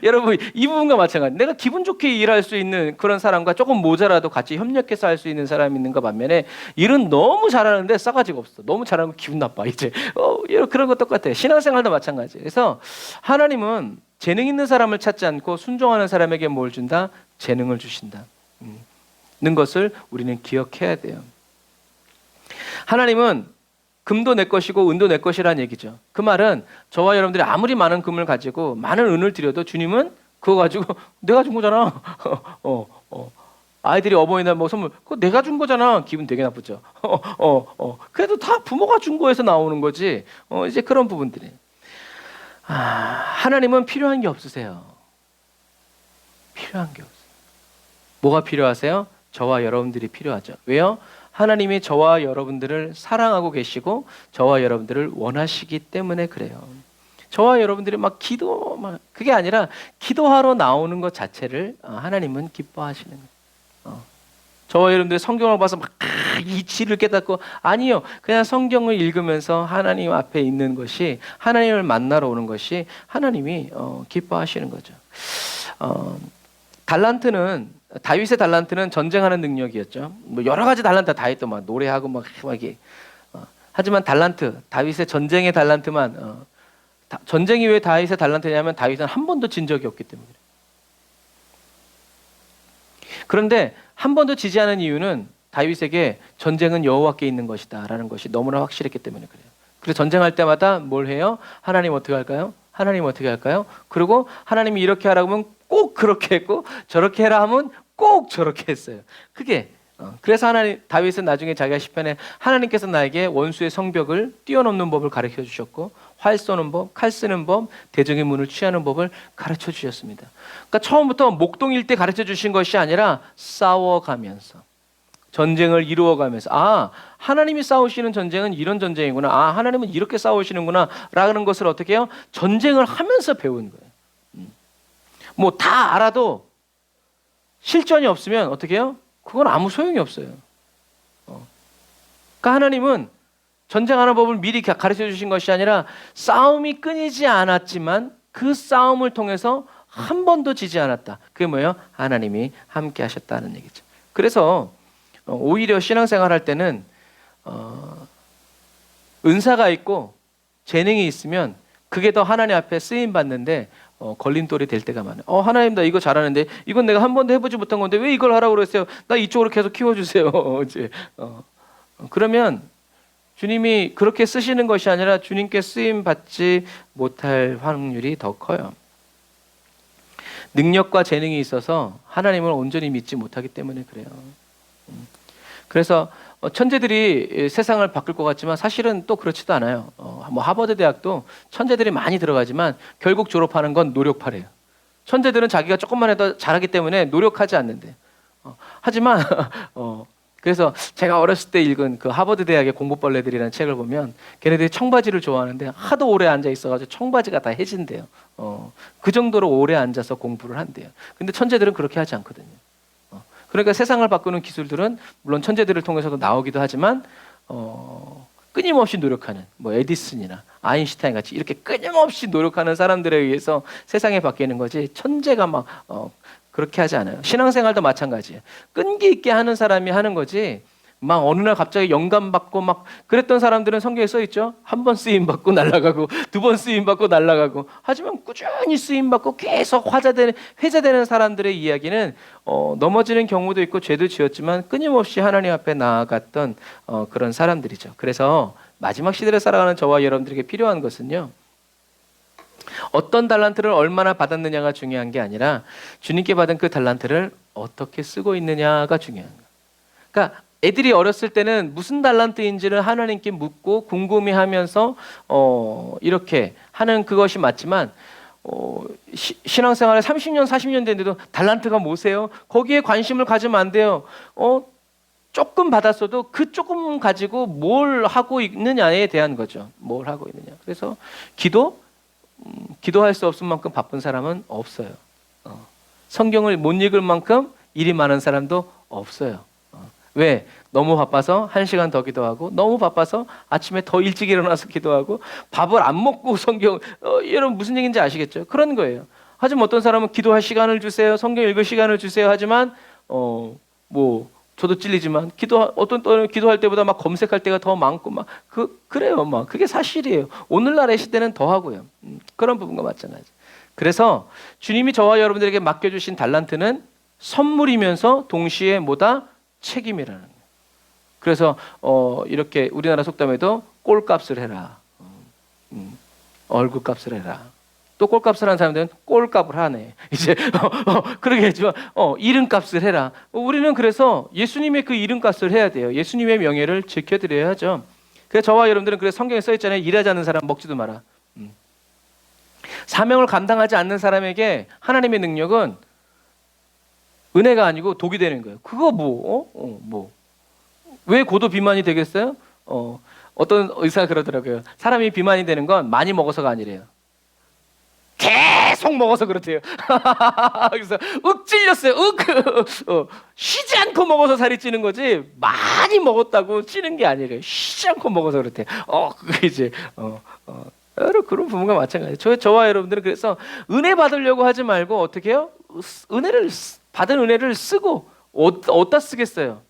여러분 이 부분과 마찬가지. 내가 기분 좋게 일할 수 있는 그런 사람과 조금 모자라도 같이 협력해서 할 수 있는 사람이 있는 것 반면에 일은 너무 잘하는데 싸가지가 없어. 너무 잘하면 기분 나빠. 이제 그런 거 똑같아요. 신앙생활도 마찬가지. 그래서 하나님은 재능 있는 사람을 찾지 않고 순종하는 사람에게 뭘 준다? 재능을 주신다. 는 것을 우리는 기억해야 돼요. 하나님은 금도 내 것이고 은도 내 것이라는 얘기죠. 그 말은 저와 여러분들이 아무리 많은 금을 가지고 많은 은을 드려도 주님은 그거 가지고 내가 준 거잖아. 아이들이 어버이날 뭐 선물 그거 내가 준 거잖아. 기분 되게 나쁘죠. 그래도 다 부모가 준 거에서 나오는 거지. 이제 그런 부분들이. 하나님은 필요한 게 없으세요. 필요한 게 없어요. 뭐가 필요하세요? 저와 여러분들이 필요하죠. 왜요? 하나님이 저와 여러분들을 사랑하고 계시고 저와 여러분들을 원하시기 때문에 그래요. 저와 여러분들이 그게 아니라 기도하러 나오는 것 자체를 하나님은 기뻐하시는 거예요. 저와 여러분들이 성경을 봐서 이치를 깨닫고 아니요. 그냥 성경을 읽으면서 하나님 앞에 있는 것이 하나님을 만나러 오는 것이 하나님이 기뻐하시는 거죠. 다윗의 달란트는 전쟁하는 능력이었죠. 뭐 여러 가지 달란트 다 했던 막 노래하고 막 이게. 하지만 다윗의 전쟁의 달란트만 전쟁이 왜 다윗의 달란트냐면 다윗은 한 번도 진 적이 없기 때문에 그래요. 그런데 한 번도 지지 않은 이유는 다윗에게 전쟁은 여호와께 있는 것이다라는 것이 너무나 확실했기 때문에 그래요. 그래서 전쟁할 때마다 뭘 해요? 하나님 어떻게 할까요? 하나님 어떻게 할까요? 그리고 하나님이 이렇게 하라고 하면 꼭 그렇게 했고 저렇게 해라 하면 꼭 저렇게 했어요. 그래서 다윗은 나중에 자기가 시편에 하나님께서 나에게 원수의 성벽을 뛰어넘는 법을 가르쳐 주셨고 활 쏘는 법, 칼 쓰는 법, 대적의 문을 취하는 법을 가르쳐 주셨습니다. 그러니까 처음부터 목동일 때 가르쳐 주신 것이 아니라 싸워가면서 전쟁을 이루어가면서 하나님이 싸우시는 전쟁은 이런 전쟁이구나. 하나님은 이렇게 싸우시는구나 라는 것을 어떻게 해요? 전쟁을 하면서 배운 거예요. 뭐 다 알아도 실전이 없으면 어떻게 해요? 그건 아무 소용이 없어요. 그러니까 하나님은 전쟁하는 법을 미리 가르쳐 주신 것이 아니라 싸움이 끊이지 않았지만 그 싸움을 통해서 한 번도 지지 않았다. 그게 뭐예요? 하나님이 함께 하셨다는 얘기죠. 그래서 오히려 신앙생활 할 때는 은사가 있고 재능이 있으면 그게 더 하나님 앞에 쓰임 받는데 걸림돌이 될 때가 많아요. 하나님 나 이거 잘하는데 이건 내가 한 번도 해보지 못한 건데 왜 이걸 하라고 그랬어요? 나 이쪽으로 계속 키워주세요. 그러면 주님이 그렇게 쓰시는 것이 아니라 주님께 쓰임 받지 못할 확률이 더 커요. 능력과 재능이 있어서 하나님을 온전히 믿지 못하기 때문에 그래요. 그래서 천재들이 세상을 바꿀 것 같지만 사실은 또 그렇지도 않아요. 뭐 하버드 대학도 천재들이 많이 들어가지만 결국 졸업하는 건 노력파래요. 천재들은 자기가 조금만 해도 잘하기 때문에 노력하지 않는데. 하지만 그래서 제가 어렸을 때 읽은 그 하버드 대학의 공부벌레들이라는 책을 보면 걔네들이 청바지를 좋아하는데 하도 오래 앉아 있어가지고 청바지가 다 해진대요. 그 정도로 오래 앉아서 공부를 한대요. 근데 천재들은 그렇게 하지 않거든요. 그러니까 세상을 바꾸는 기술들은 물론 천재들을 통해서도 나오기도 하지만 끊임없이 노력하는 뭐 에디슨이나 아인슈타인 같이 이렇게 끊임없이 노력하는 사람들에 의해서 세상이 바뀌는 거지 천재가 막 그렇게 하지 않아요. 신앙생활도 마찬가지예요. 끈기 있게 하는 사람이 하는 거지. 막 어느 날 갑자기 영감 받고 막 그랬던 사람들은 성경에 써 있죠. 한 번 쓰임 받고 날아가고 두 번 쓰임 받고 날아가고. 하지만 꾸준히 쓰임 받고 계속 회자되는 사람들의 이야기는 넘어지는 경우도 있고 죄도 지었지만 끊임없이 하나님 앞에 나아갔던 그런 사람들이죠. 그래서 마지막 시대를 살아가는 저와 여러분들에게 필요한 것은요. 어떤 달란트를 얼마나 받았느냐가 중요한 게 아니라 주님께 받은 그 달란트를 어떻게 쓰고 있느냐가 중요한 거예요. 그러니까 애들이 어렸을 때는 무슨 달란트인지를 하나님께 묻고 궁금해하면서 이렇게 하는 그것이 맞지만 신앙생활에 30년 40년 됐는데도 달란트가 뭐세요? 거기에 관심을 가지면 안 돼요. 조금 받았어도 그 조금 가지고 뭘 하고 있느냐에 대한 거죠. 뭘 하고 있느냐. 그래서 기도할 수 없을 만큼 바쁜 사람은 없어요. 성경을 못 읽을 만큼 일이 많은 사람도 없어요. 왜? 너무 바빠서 1시간 더 기도하고 너무 바빠서 아침에 더 일찍 일어나서 기도하고 밥을 안 먹고 성경 여러분 무슨 얘기인지 아시겠죠? 그런 거예요. 하지만 어떤 사람은 기도할 시간을 주세요. 성경 읽을 시간을 주세요. 하지만 저도 찔리지만 어떤 때는 기도할 때보다 막 검색할 때가 더 많고 막 그래요. 막 그게 사실이에요. 오늘날의 시대는 더 하고요. 그런 부분과 마찬가지. 그래서 주님이 저와 여러분들에게 맡겨주신 달란트는 선물이면서 동시에 뭐다? 책임이라는 거예요. 그래서 이렇게 우리나라 속담에도 꼴값을 해라. 얼굴값을 해라. 또 꼴값을 하는 사람들은 꼴값을 하네. 이제 그러게 했지만 이름값을 해라. 우리는 그래서 예수님의 그 이름값을 해야 돼요. 예수님의 명예를 지켜드려야죠. 그래서 저와 여러분들은 그래서 성경에 써 있잖아요. 일하지 않는 사람 먹지도 마라. 사명을 감당하지 않는 사람에게 하나님의 능력은 은혜가 아니고 독이 되는 거예요. 그거 왜 고도 비만이 되겠어요? 어떤 의사가 그러더라고요. 사람이 비만이 되는 건 많이 먹어서가 아니래요. 계속 먹어서 그렇대요. 그래서 찔렸어요. 쉬지 않고 먹어서 살이 찌는 거지 많이 먹었다고 찌는 게 아니래요. 쉬지 않고 먹어서 그렇대요. 그게 이제 여러 그런 부분과 마찬가지예요. 저와 여러분들은 그래서 은혜 받으려고 하지 말고 어떻게 해요? 받은 은혜를 쓰고 어디다 쓰겠어요?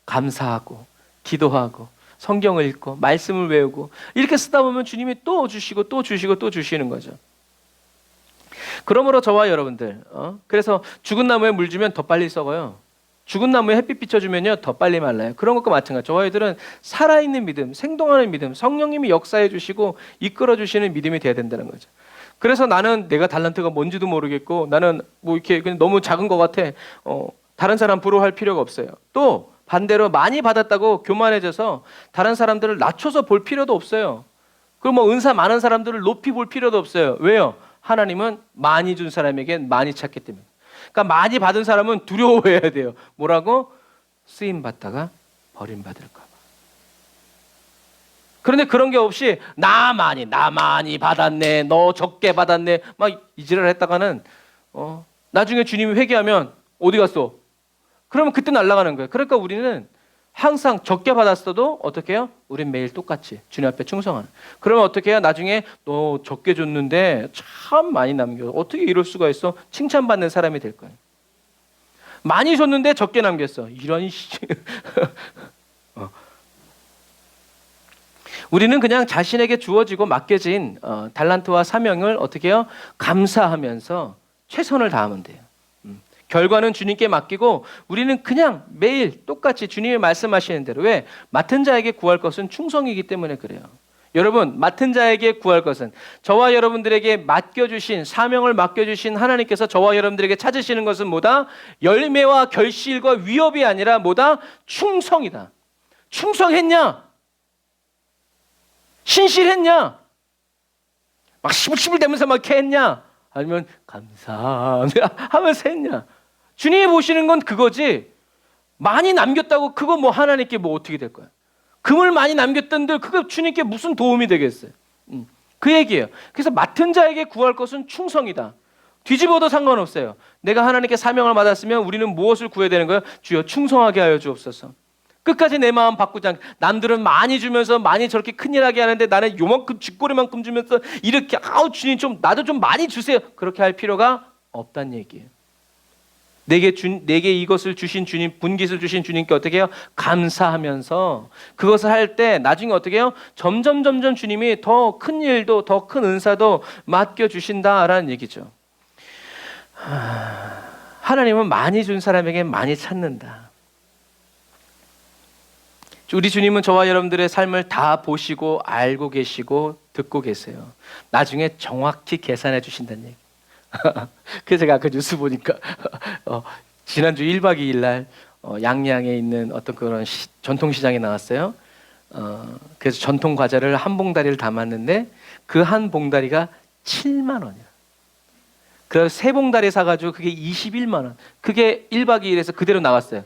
감사하고 기도하고 성경을 읽고 말씀을 외우고 이렇게 쓰다 보면 주님이 또 주시고 또 주시고 또 주시는 거죠. 그러므로 저와 여러분들 그래서 죽은 나무에 물 주면 더 빨리 썩어요. 죽은 나무에 햇빛 비춰주면요 더 빨리 말라요. 그런 것과 마찬가지. 저와 여러분들은 살아있는 믿음, 생동하는 믿음, 성령님이 역사해 주시고 이끌어 주시는 믿음이 돼야 된다는 거죠. 그래서 나는 내가 달란트가 뭔지도 모르겠고 나는 이렇게 그냥 너무 작은 것 같아. 다른 사람 부러워할 필요가 없어요. 또 반대로 많이 받았다고 교만해져서 다른 사람들을 낮춰서 볼 필요도 없어요. 그리고 은사 많은 사람들을 높이 볼 필요도 없어요. 왜요? 하나님은 많이 준 사람에게 많이 찾기 때문에. 그러니까 많이 받은 사람은 두려워해야 돼요. 뭐라고? 쓰임 받다가 버림받을까 봐. 그런데 그런 게 없이 나 많이 받았네, 너 적게 받았네, 막 이지랄 했다가는 나중에 주님이 회개하면 어디 갔어? 그러면 그때 날아가는 거예요. 그러니까 우리는 항상 적게 받았어도 어떻게 해요? 우린 매일 똑같이 주님 앞에 충성하는. 그러면 어떻게 해요? 나중에 너 적게 줬는데 참 많이 남겨. 어떻게 이럴 수가 있어? 칭찬받는 사람이 될 거예요. 많이 줬는데 적게 남겼어. 이런 우리는 그냥 자신에게 주어지고 맡겨진 달란트와 사명을 어떻게 해요? 감사하면서 최선을 다하면 돼요. 결과는 주님께 맡기고 우리는 그냥 매일 똑같이 주님이 말씀하시는 대로. 왜? 맡은 자에게 구할 것은 충성이기 때문에 그래요. 여러분, 맡은 자에게 구할 것은 저와 여러분들에게 맡겨주신 사명을 맡겨주신 하나님께서 저와 여러분들에게 찾으시는 것은 뭐다? 열매와 결실과 위협이 아니라 뭐다? 충성이다. 충성했냐? 신실했냐? 막 시불시불대면서 막 이렇게 했냐? 아니면 감사합니다 하면서 했냐? 주님이 보시는 건 그거지. 많이 남겼다고 그거 하나님께 어떻게 될 거야? 금을 많이 남겼던들 그거 주님께 무슨 도움이 되겠어요? 그 얘기예요. 그래서 맡은 자에게 구할 것은 충성이다. 뒤집어도 상관없어요. 내가 하나님께 사명을 받았으면 우리는 무엇을 구해야 되는 거예요? 주여 충성하게 하여 주옵소서. 끝까지 내 마음 바꾸지 않게. 남들은 많이 주면서 많이 저렇게 큰일하게 하는데 나는 요만큼 쥐꼬리만큼 주면서 이렇게 주님 나도 좀 많이 주세요. 그렇게 할 필요가 없다는 얘기예요. 내게 이것을 주신 주님, 분깃을 주신 주님께 어떻게 해요? 감사하면서 그것을 할 때 나중에 어떻게 해요? 점점 주님이 더 큰 일도, 더 큰 은사도 맡겨주신다라는 얘기죠. 하나님은 많이 준 사람에게 많이 찾는다. 우리 주님은 저와 여러분들의 삶을 다 보시고 알고 계시고 듣고 계세요. 나중에 정확히 계산해 주신다는 얘기. 그래서 제가 아까 뉴스 보니까 지난주 1박 2일 날 양양에 있는 어떤 그런 전통시장에 나왔어요. 그래서 전통 과자를 한 봉다리를 담았는데 그 한 봉다리가 7만 원이야. 그래서 세 봉다리 사가지고 그게 21만 원. 그게 1박 2일에서 그대로 나왔어요.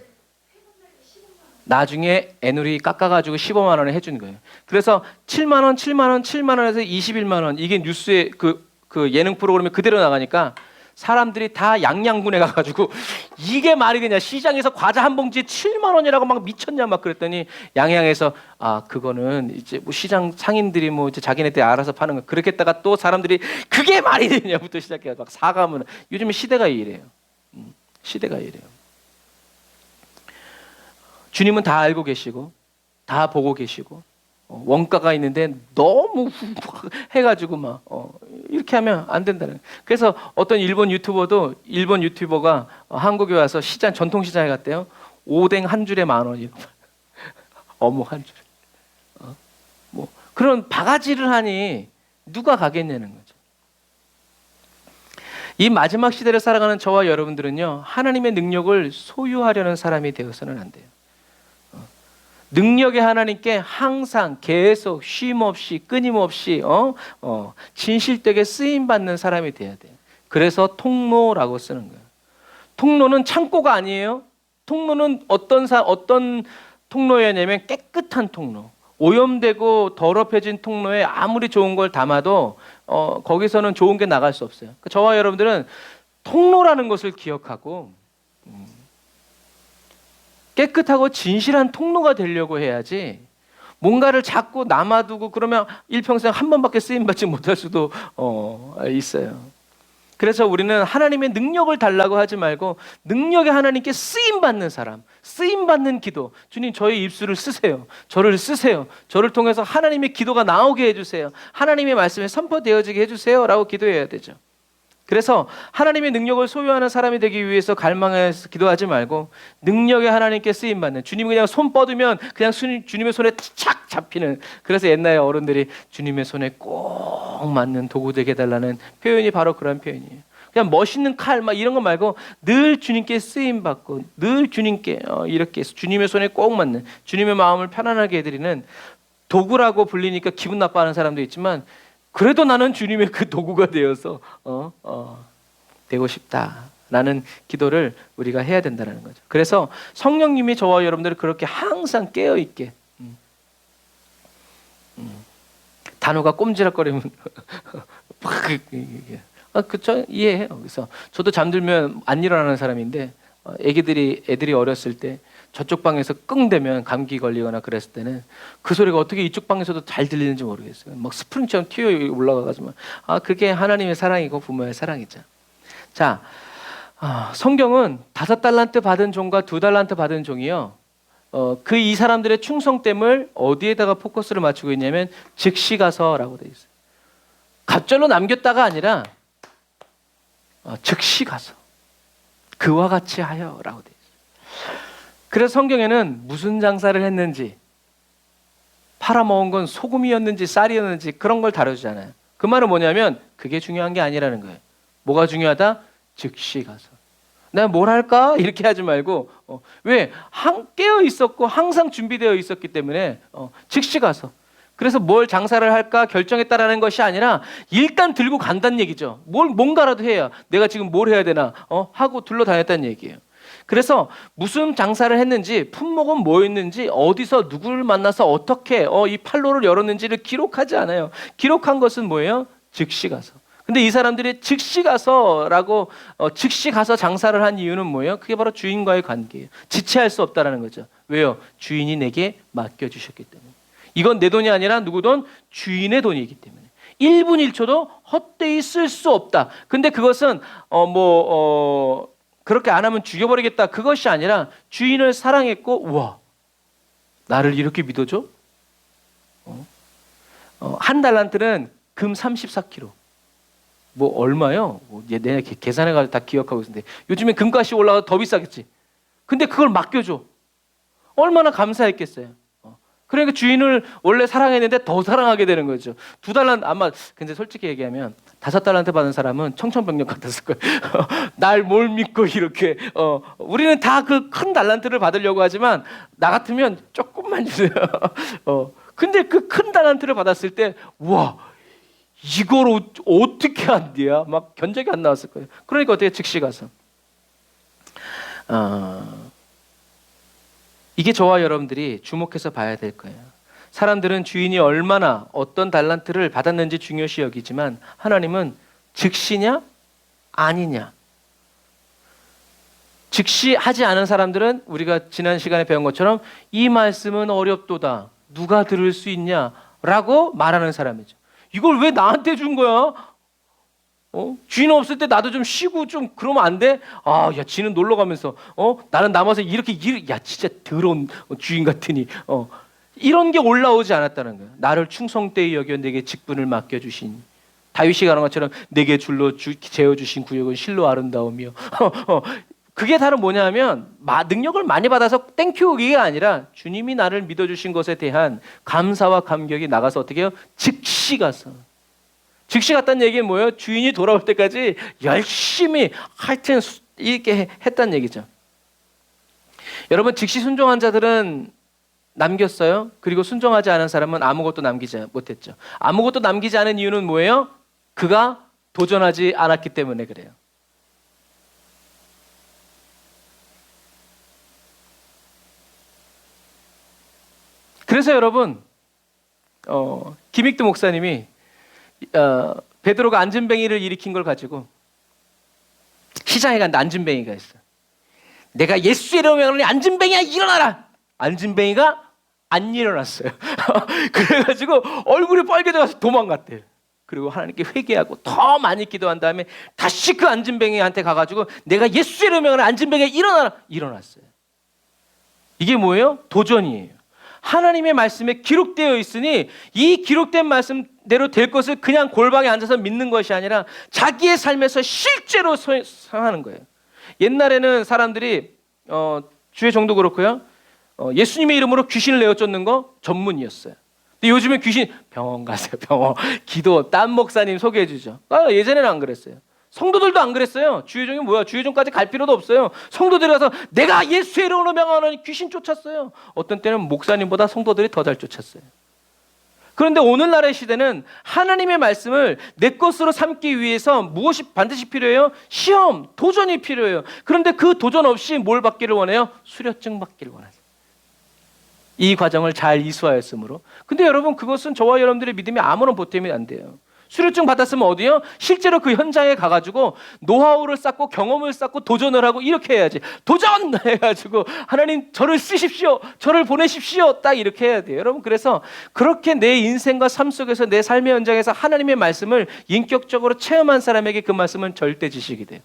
나중에 애누리 깎아가지고 15만 원에 해준 거예요. 그래서 7만 원, 7만 원, 7만 원에서 21만 원. 이게 뉴스에 그 예능 프로그램에 그대로 나가니까 사람들이 다 양양군에 가가지고 이게 말이 되냐, 시장에서 과자 한 봉지에 7만 원이라고 막 미쳤냐 막 그랬더니 양양에서 그거는 이제 뭐 시장 상인들이 뭐 이제 자기네들이 알아서 파는 거 그렇게 했다가 또 사람들이 그게 말이 되냐부터 시작해서 막 사과문. 요즘에 시대가 이래요. 시대가 이래요. 주님은 다 알고 계시고 다 보고 계시고 원가가 있는데 너무 해가지고 막 이렇게 하면 안 된다는 거예요. 그래서 어떤 일본 유튜버가 한국에 와서 시장 전통시장에 갔대요. 오뎅 한 줄에 10,000원이요. 어묵 한 줄에. 뭐 그런 바가지를 하니 누가 가겠냐는 거죠. 이 마지막 시대를 살아가는 저와 여러분들은요, 하나님의 능력을 소유하려는 사람이 되어서는 안 돼요. 능력의 하나님께 항상 계속 쉼없이 끊임없이 진실되게 쓰임받는 사람이 돼야 돼요. 그래서 통로라고 쓰는 거예요. 통로는 창고가 아니에요. 통로는 어떤 통로였냐면 깨끗한 통로. 오염되고 더럽혀진 통로에 아무리 좋은 걸 담아도 거기서는 좋은 게 나갈 수 없어요. 저와 여러분들은 통로라는 것을 기억하고 깨끗하고 진실한 통로가 되려고 해야지 뭔가를 자꾸 남아두고 그러면 일평생 한 번밖에 쓰임받지 못할 수도 있어요. 그래서 우리는 하나님의 능력을 달라고 하지 말고 능력의 하나님께 쓰임받는 사람, 쓰임받는 기도. 주님, 저의 입술을 쓰세요. 저를 쓰세요. 저를 통해서 하나님의 기도가 나오게 해주세요. 하나님의 말씀에 선포되어지게 해주세요 라고 기도해야 되죠. 그래서 하나님의 능력을 소유하는 사람이 되기 위해서 갈망해서 기도하지 말고 능력의 하나님께 쓰임받는, 주님이 그냥 손 뻗으면 그냥 주님의 손에 착 잡히는, 그래서 옛날에 어른들이 주님의 손에 꼭 맞는 도구 되게 해달라는 표현이 바로 그런 표현이에요. 그냥 멋있는 칼 막 이런 거 말고 늘 주님께 쓰임받고 늘 주님께 이렇게 해서 주님의 손에 꼭 맞는, 주님의 마음을 편안하게 해드리는 도구라고 불리니까 기분 나빠하는 사람도 있지만 그래도 나는 주님의 그 도구가 되어서 되고 싶다라는 기도를 우리가 해야 된다는 거죠. 그래서 성령님이 저와 여러분들을 그렇게 항상 깨어 있게, 단어가 꼼지락거리면 그쵸, 이해해요. 그래서 저도 잠들면 안 일어나는 사람인데 애들이 어렸을 때 저쪽 방에서 끙대면 감기 걸리거나 그랬을 때는 그 소리가 어떻게 이쪽 방에서도 잘 들리는지 모르겠어요. 막 스프링처럼 튀어 올라가가지고 그게 하나님의 사랑이고 부모의 사랑이죠. 자, 성경은 5달란트 받은 종과 2달란트 받은 종이요, 그 이 사람들의 충성됨을 어디에다가 포커스를 맞추고 있냐면 즉시 가서라고 되어 있어요. 갑절로 남겼다가 아니라 즉시 가서 그와 같이 하여라고 되어 있어요. 그래서 성경에는 무슨 장사를 했는지, 팔아먹은 건 소금이었는지 쌀이었는지 그런 걸 다뤄주잖아요. 그 말은 뭐냐면 그게 중요한 게 아니라는 거예요. 뭐가 중요하다? 즉시 가서. 내가 뭘 할까? 이렇게 하지 말고 왜? 깨어 있었고 항상 준비되어 있었기 때문에 즉시 가서. 그래서 뭘 장사를 할까 결정했다라는 것이 아니라 일단 들고 간다는 얘기죠. 뭔가라도 해야, 내가 지금 뭘 해야 되나 하고 둘러다녔다는 얘기예요. 그래서 무슨 장사를 했는지, 품목은 뭐였는지, 어디서 누구를 만나서 어떻게 이 판로를 열었는지를 기록하지 않아요. 기록한 것은 뭐예요? 즉시 가서. 근데 이 사람들이 즉시 가서라고 즉시 가서 장사를 한 이유는 뭐예요? 그게 바로 주인과의 관계예요. 지체할 수 없다라는 거죠. 왜요? 주인이 내게 맡겨주셨기 때문에. 이건 내 돈이 아니라 누구 돈? 주인의 돈이기 때문에 1분 1초도 헛되이 쓸 수 없다. 근데 그것은 그렇게 안 하면 죽여버리겠다. 그것이 아니라 주인을 사랑했고, 우와, 나를 이렇게 믿어줘? 한 달란트는 금 34kg. 뭐 얼마요? 내가 계산해가지고 다 기억하고 있는데 요즘에 금값이 올라가서 더 비싸겠지. 근데 그걸 맡겨줘. 얼마나 감사했겠어요. 그러니까 주인을 원래 사랑했는데 더 사랑하게 되는 거죠. 2달란트 아마 근데 솔직히 얘기하면 5달란트 받은 사람은 청천벽력 같았을 거예요. 날 뭘 믿고 이렇게 우리는 다 그 큰 달란트를 받으려고 하지만 나 같으면 조금만 주세요. 근데 그 큰 달란트를 받았을 때 와 이걸 어떻게 한디야? 막 견적이 안 나왔을 거예요. 그러니까 어떻게 즉시 가서 이게 저와 여러분들이 주목해서 봐야 될 거예요. 사람들은 주인이 얼마나 어떤 달란트를 받았는지 중요시 여기지만 하나님은 즉시냐 아니냐. 즉시 하지 않은 사람들은 우리가 지난 시간에 배운 것처럼 이 말씀은 어렵도다. 누가 들을 수 있냐라고 말하는 사람이죠. 이걸 왜 나한테 준 거야? 주인 없을 때 나도 좀 쉬고 좀 그러면 안 돼? 야, 지는 놀러 가면서 나는 남아서 이렇게 야, 진짜 더러운 주인 같으니 이런 게 올라오지 않았다는 거예요. 나를 충성되이 여겨 내게 직분을 맡겨 주신 다윗이 가는 것처럼 내게 줄로 재어 주신 구역은 실로 아름다우며 그게 다른 뭐냐면 능력을 많이 받아서 땡큐 이게 아니라 주님이 나를 믿어 주신 것에 대한 감사와 감격이 나가서 어떻게 해요? 즉시 가서 즉시 갔다는 얘기는 뭐예요? 주인이 돌아올 때까지 열심히 하여튼 이렇게 했다는 얘기죠. 여러분 즉시 순종한 자들은 남겼어요. 그리고 순종하지 않은 사람은 아무것도 남기지 못했죠. 아무것도 남기지 않은 이유는 뭐예요? 그가 도전하지 않았기 때문에 그래요. 그래서 여러분 김익두 목사님이 베드로가 안진뱅이를 일으킨 걸 가지고 시장에 갔는데 안진뱅이가 있어. 내가 예수의 이름으로 안진뱅이야 일어나라. 안진뱅이가 안 일어났어요. 그래가지고 얼굴이 빨개져서 도망갔대요. 그리고 하나님께 회개하고 더 많이 기도한 다음에 다시 그 안진뱅이한테 가가지고 내가 예수의 이름으로 안진뱅이야 일어나라. 일어났어요. 이게 뭐예요? 도전이에요. 하나님의 말씀에 기록되어 있으니 이 기록된 말씀대로 될 것을 그냥 골방에 앉아서 믿는 것이 아니라 자기의 삶에서 실제로 상하는 거예요. 옛날에는 사람들이 주의 종도 그렇고요. 예수님의 이름으로 귀신을 내어 쫓는 거 전문이었어요. 근데 요즘에 귀신 병원 가세요. 병원 기도 딴 목사님 소개해 주죠. 예전에는 안 그랬어요. 성도들도 안 그랬어요. 주의종이 뭐야? 주의종까지 갈 필요도 없어요. 성도들이 가서 내가 예수의 이름으로 명하노니 귀신 쫓았어요. 어떤 때는 목사님보다 성도들이 더 잘 쫓았어요. 그런데 오늘날의 시대는 하나님의 말씀을 내 것으로 삼기 위해서 무엇이 반드시 필요해요? 시험, 도전이 필요해요. 그런데 그 도전 없이 뭘 받기를 원해요? 수료증 받기를 원하죠. 이 과정을 잘 이수하였으므로. 근데 여러분 그것은 저와 여러분들의 믿음이 아무런 보탬이 안 돼요. 수료증 받았으면 어디요? 실제로 그 현장에 가가지고 노하우를 쌓고 경험을 쌓고 도전을 하고 이렇게 해야지. 도전! 해가지고 하나님 저를 쓰십시오. 저를 보내십시오. 딱 이렇게 해야 돼요. 여러분 그래서 그렇게 내 인생과 삶 속에서 내 삶의 현장에서 하나님의 말씀을 인격적으로 체험한 사람에게 그 말씀은 절대 지식이 돼요.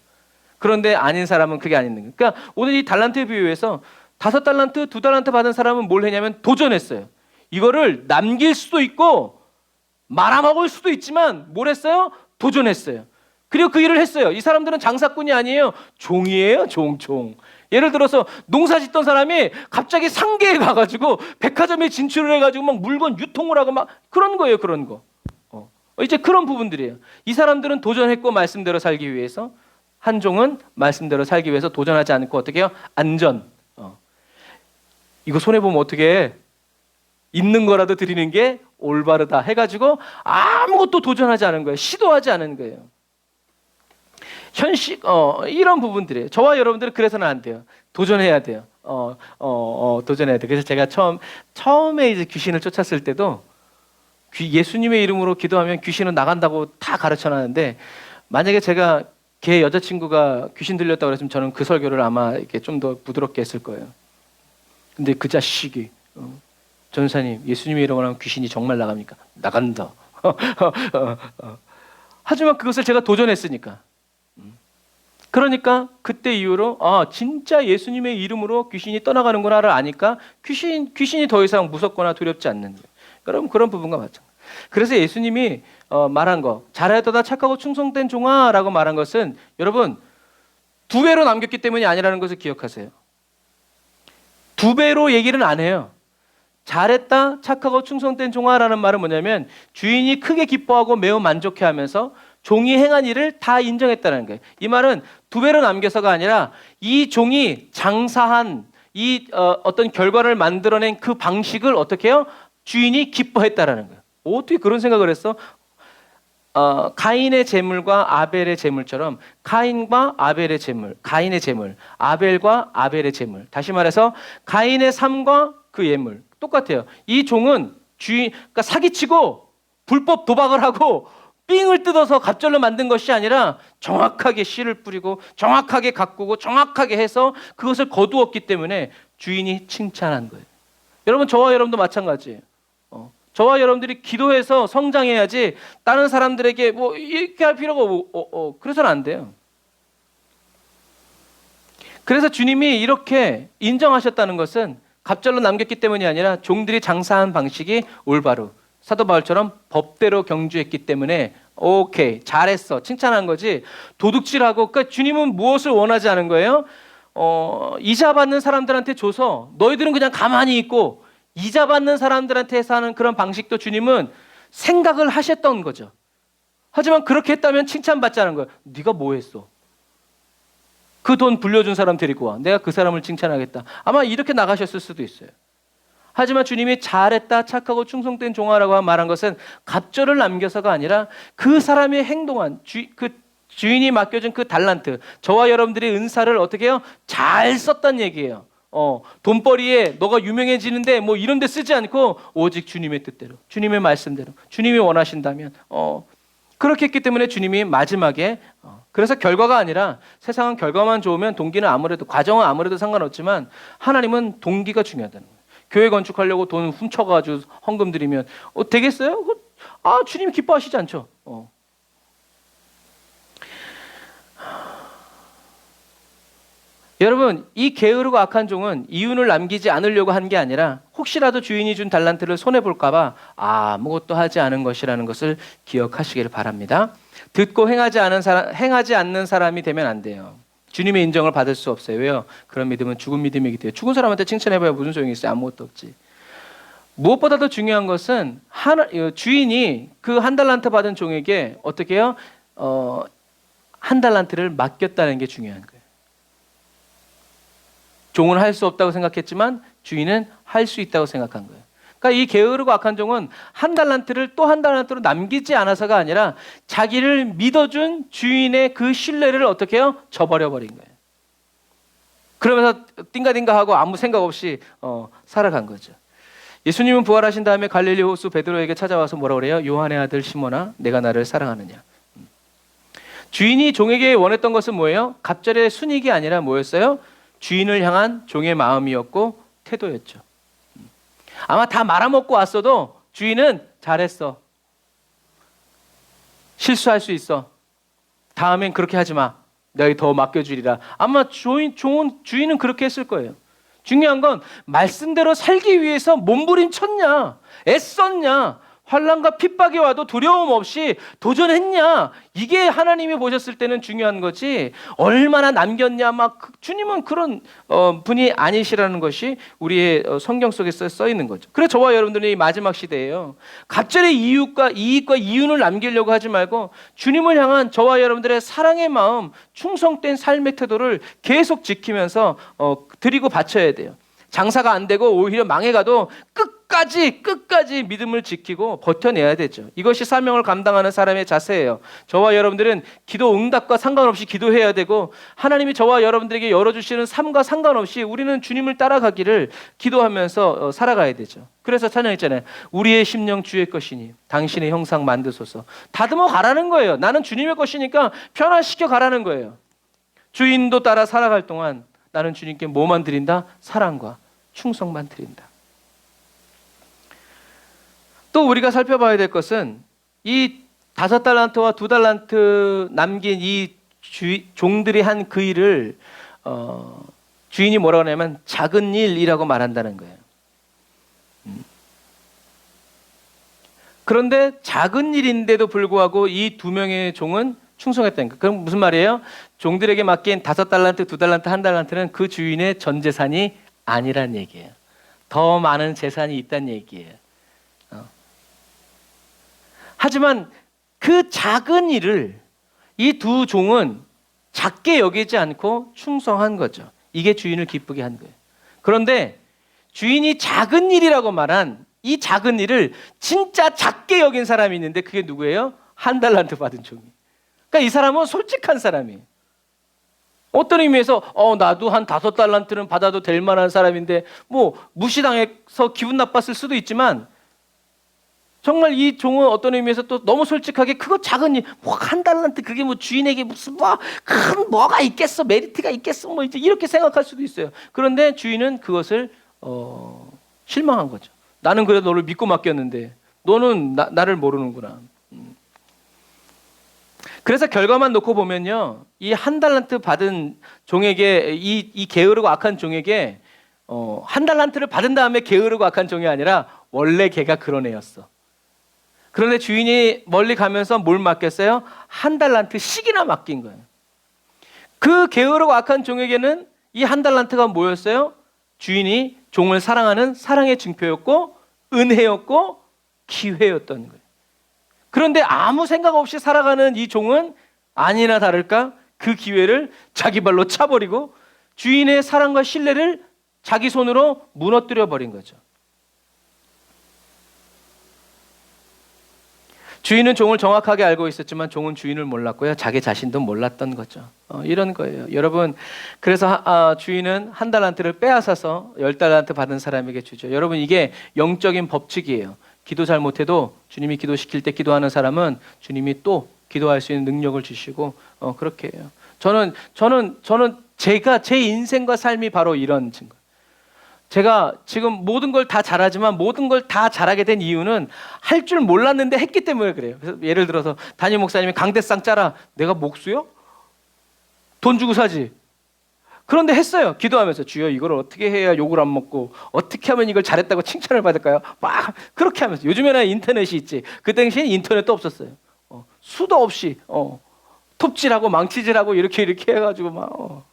그런데 아닌 사람은 그게 아닌 거예요. 그러니까 오늘 이 달란트 비유에서 5달란트, 2달란트 받은 사람은 뭘 했냐면 도전했어요. 이거를 남길 수도 있고 말아먹을 수도 있지만 뭘 했어요? 도전했어요. 그리고 그 일을 했어요. 이 사람들은 장사꾼이 아니에요. 종이에요. 종. 예를 들어서 농사 짓던 사람이 갑자기 상계에 가가지고 백화점에 진출을 해가지고 막 물건 유통을 하고 막 그런 거예요. 그런 거. 이제 그런 부분들이에요. 이 사람들은 도전했고 말씀대로 살기 위해서, 한 종은 말씀대로 살기 위해서 도전하지 않고 어떻게 해요? 안전. 이거 손해보면 어떻게 해? 있는 거라도 드리는 게 올바르다 해가지고 아무것도 도전하지 않은 거예요. 시도하지 않은 거예요. 현실 이런 부분들이에요. 저와 여러분들은 그래서는 안 돼요. 도전해야 돼요. 도전해야 돼요. 그래서 제가 처음에 이제 귀신을 쫓았을 때도 예수님의 이름으로 기도하면 귀신은 나간다고 다 가르쳐놨는데, 만약에 제가 걔 여자친구가 귀신 들렸다고 그랬으면 저는 그 설교를 아마 이렇게 좀 더 부드럽게 했을 거예요. 근데 그 자식이 전사님 예수님의 이름으로 하면 귀신이 정말 나갑니까? 나간다. 하지만 그것을 제가 도전했으니까 그러니까 그때 이후로 진짜 예수님의 이름으로 귀신이 떠나가는구나를 아니까 귀신이 더 이상 무섭거나 두렵지 않는 거예요. 여러분 그런 부분과 마찬가지. 그래서 예수님이 말한 거 잘하였도다 착하고 충성된 종아라고 말한 것은 여러분 2배로 남겼기 때문이 아니라는 것을 기억하세요. 2배로 얘기는 안 해요. 잘했다 착하고 충성된 종아라는 말은 뭐냐면 주인이 크게 기뻐하고 매우 만족해하면서 종이 행한 일을 다 인정했다는 거예요. 이 말은 2배로 남겨서가 아니라 이 종이 장사한 이 어떤 결과를 만들어낸 그 방식을 어떻게 해요? 주인이 기뻐했다라는 거예요. 어떻게 그런 생각을 했어? 가인의 재물과 아벨의 재물처럼 가인과 아벨의 재물, 가인의 재물, 아벨과 아벨의 재물. 다시 말해서 가인의 삶과 그 예물 똑같아요. 이 종은 그러니까 사기치고 불법 도박을 하고 삥을 뜯어서 갑절로 만든 것이 아니라 정확하게 씨를 뿌리고 정확하게 가꾸고 정확하게 해서 그것을 거두었기 때문에 주인이 칭찬한 거예요. 여러분 저와 여러분도 마찬가지예요. 저와 여러분들이 기도해서 성장해야지 다른 사람들에게 뭐 이렇게 할 필요가 그래서는 안 돼요. 그래서 주님이 이렇게 인정하셨다는 것은 갑절로 남겼기 때문이 아니라 종들이 장사한 방식이 올바로 사도 바울처럼 법대로 경주했기 때문에 오케이 잘했어 칭찬한 거지 도둑질하고 그러니까 주님은 무엇을 원하지 않은 거예요? 이자 받는 사람들한테 줘서 너희들은 그냥 가만히 있고 이자 받는 사람들한테 사는 그런 방식도 주님은 생각을 하셨던 거죠. 하지만 그렇게 했다면 칭찬받자는 거예요. 네가 뭐 했어? 그 돈 불려준 사람 데리고 와. 내가 그 사람을 칭찬하겠다. 아마 이렇게 나가셨을 수도 있어요. 하지만 주님이 잘했다 착하고 충성된 종아라고 말한 것은 갑절을 남겨서가 아니라 그 사람이 행동한 그 주인이 맡겨준 그 달란트 저와 여러분들의 은사를 어떻게 해요? 잘 썼단 얘기예요. 돈벌이에 너가 유명해지는데 뭐 이런 데 쓰지 않고 오직 주님의 뜻대로 주님의 말씀대로 주님이 원하신다면 그렇게 했기 때문에 주님이 마지막에 그래서 결과가 아니라 세상은 결과만 좋으면 동기는 아무래도 과정은 아무래도 상관없지만 하나님은 동기가 중요하다는 거예요. 교회 건축하려고 돈 훔쳐가지고 헌금 드리면 되겠어요? 주님이 기뻐하시지 않죠. 여러분 이 게으르고 악한 종은 이윤을 남기지 않으려고 한 게 아니라 혹시라도 주인이 준 달란트를 손해볼까 봐 아무것도 하지 않은 것이라는 것을 기억하시길 바랍니다. 듣고 행하지 않는 사람이 되면 안 돼요. 주님의 인정을 받을 수 없어요. 왜요? 그런 믿음은 죽은 믿음이기 때문에 죽은 사람한테 칭찬해봐야 무슨 소용이 있어요? 아무것도 없지. 무엇보다 더 중요한 것은 주인이 그 1달란트 받은 종에게 어떻게 해요? 1달란트를 맡겼다는 게 중요한 거예요. 종은 할 수 없다고 생각했지만 주인은 할 수 있다고 생각한 거예요. 그러니까 이 게으르고 악한 종은 1달란트를 또 1달란트로 남기지 않아서가 아니라 자기를 믿어준 주인의 그 신뢰를 어떻게 해요? 저버려 버린 거예요. 그러면서 띵가띵가하고 아무 생각 없이 살아간 거죠. 예수님은 부활하신 다음에 갈릴리 호수 베드로에게 찾아와서 뭐라 그래요? 요한의 아들 시몬아 내가 나를 사랑하느냐. 주인이 종에게 원했던 것은 뭐예요? 갑절의 순익이 아니라 뭐였어요? 주인을 향한 종의 마음이었고 태도였죠. 아마 다 말아먹고 왔어도 주인은 잘했어. 실수할 수 있어. 다음엔 그렇게 하지 마. 내가 더 맡겨주리라. 아마 주인은 그렇게 했을 거예요. 중요한 건 말씀대로 살기 위해서 몸부림쳤냐, 애썼냐, 환난과 핍박이 와도 두려움 없이 도전했냐, 이게 하나님이 보셨을 때는 중요한 거지 얼마나 남겼냐 주님은 그런 분이 아니시라는 것이 우리의 성경 속에 써 있는 거죠. 그래서 저와 여러분들이 이 마지막 시대예요. 갑절의 이익과 이윤을 남기려고 하지 말고 주님을 향한 저와 여러분들의 사랑의 마음, 충성된 삶의 태도를 계속 지키면서 드리고 바쳐야 돼요. 장사가 안 되고 오히려 망해가도 끝까지 믿음을 지키고 버텨내야 되죠. 이것이 사명을 감당하는 사람의 자세예요. 저와 여러분들은 기도 응답과 상관없이 기도해야 되고 하나님이 저와 여러분들에게 열어주시는 삶과 상관없이 우리는 주님을 따라가기를 기도하면서 살아가야 되죠. 그래서 찬양했잖아요. 우리의 심령 주의 것이니 당신의 형상 만드소서. 다듬어 가라는 거예요. 나는 주님의 것이니까 변화시켜 가라는 거예요. 주인도 따라 살아갈 동안 나는 주님께 뭐만 드린다? 사랑과 충성만 드린다. 또 우리가 살펴봐야 될 것은 이 5달란트와 2달란트 남긴 이 종들이 한 그 일을 주인이 뭐라고 하냐면 작은 일이라고 말한다는 거예요. 그런데 작은 일인데도 불구하고 이 두 명의 종은 충성했다니까. 그럼 무슨 말이에요? 종들에게 맡긴 5달란트, 2달란트, 1달란트는 그 주인의 전 재산이 아니란 얘기예요. 더 많은 재산이 있다는 얘기예요. 하지만 그 작은 일을 이 두 종은 작게 여기지 않고 충성한 거죠. 이게 주인을 기쁘게 한 거예요. 그런데 주인이 작은 일이라고 말한 이 작은 일을 진짜 작게 여긴 사람이 있는데 그게 누구예요? 1달란트 받은 종이. 그러니까 이 사람은 솔직한 사람이에요. 어떤 의미에서 나도 한 5달란트는 받아도 될 만한 사람인데 뭐 무시당해서 기분 나빴을 수도 있지만 정말 이 종은 어떤 의미에서 또 너무 솔직하게 그거 작은 일, 뭐 1달란트 그게 뭐 주인에게 무슨 뭐 큰 뭐가 있겠어, 메리트가 있겠어, 뭐 이제 이렇게 생각할 수도 있어요. 그런데 주인은 그것을 실망한 거죠. 나는 그래도 너를 믿고 맡겼는데 너는 나를 모르는구나. 그래서 결과만 놓고 보면요, 이 1달란트 받은 종에게 이 게으르고 악한 종에게 1달란트를 받은 다음에 게으르고 악한 종이 아니라 원래 걔가 그런 애였어. 그런데 주인이 멀리 가면서 뭘 맡겼어요? 1달란트씩이나 맡긴 거예요. 그 게으르고 악한 종에게는 이 1달란트가 뭐였어요? 주인이 종을 사랑하는 사랑의 증표였고 은혜였고 기회였던 거예요. 그런데 아무 생각 없이 살아가는 이 종은 아니나 다를까 그 기회를 자기 발로 차버리고 주인의 사랑과 신뢰를 자기 손으로 무너뜨려 버린 거죠. 주인은 종을 정확하게 알고 있었지만 종은 주인을 몰랐고요. 자기 자신도 몰랐던 거죠. 이런 거예요. 여러분, 그래서 주인은 1달란트를 빼앗아서 10달란트 받은 사람에게 주죠. 여러분, 이게 영적인 법칙이에요. 기도 잘 못해도 주님이 기도시킬 때 기도하는 사람은 주님이 또 기도할 수 있는 능력을 주시고 그렇게 해요. 저는 제가 제 인생과 삶이 바로 이런 증거. 제가 지금 모든 걸 다 잘하지만 모든 걸 다 잘하게 된 이유는 할 줄 몰랐는데 했기 때문에 그래요. 그래서 예를 들어서 담임 목사님이 강대상 짜라. 내가 목수요? 돈 주고 사지. 그런데 했어요. 기도하면서 주여 이걸 어떻게 해야 욕을 안 먹고 어떻게 하면 이걸 잘했다고 칭찬을 받을까요? 막 그렇게 하면서 요즘에는 인터넷이 있지. 그 당시에 인터넷도 없었어요. 수도 없이 톱질하고 망치질하고 이렇게 해가지고 막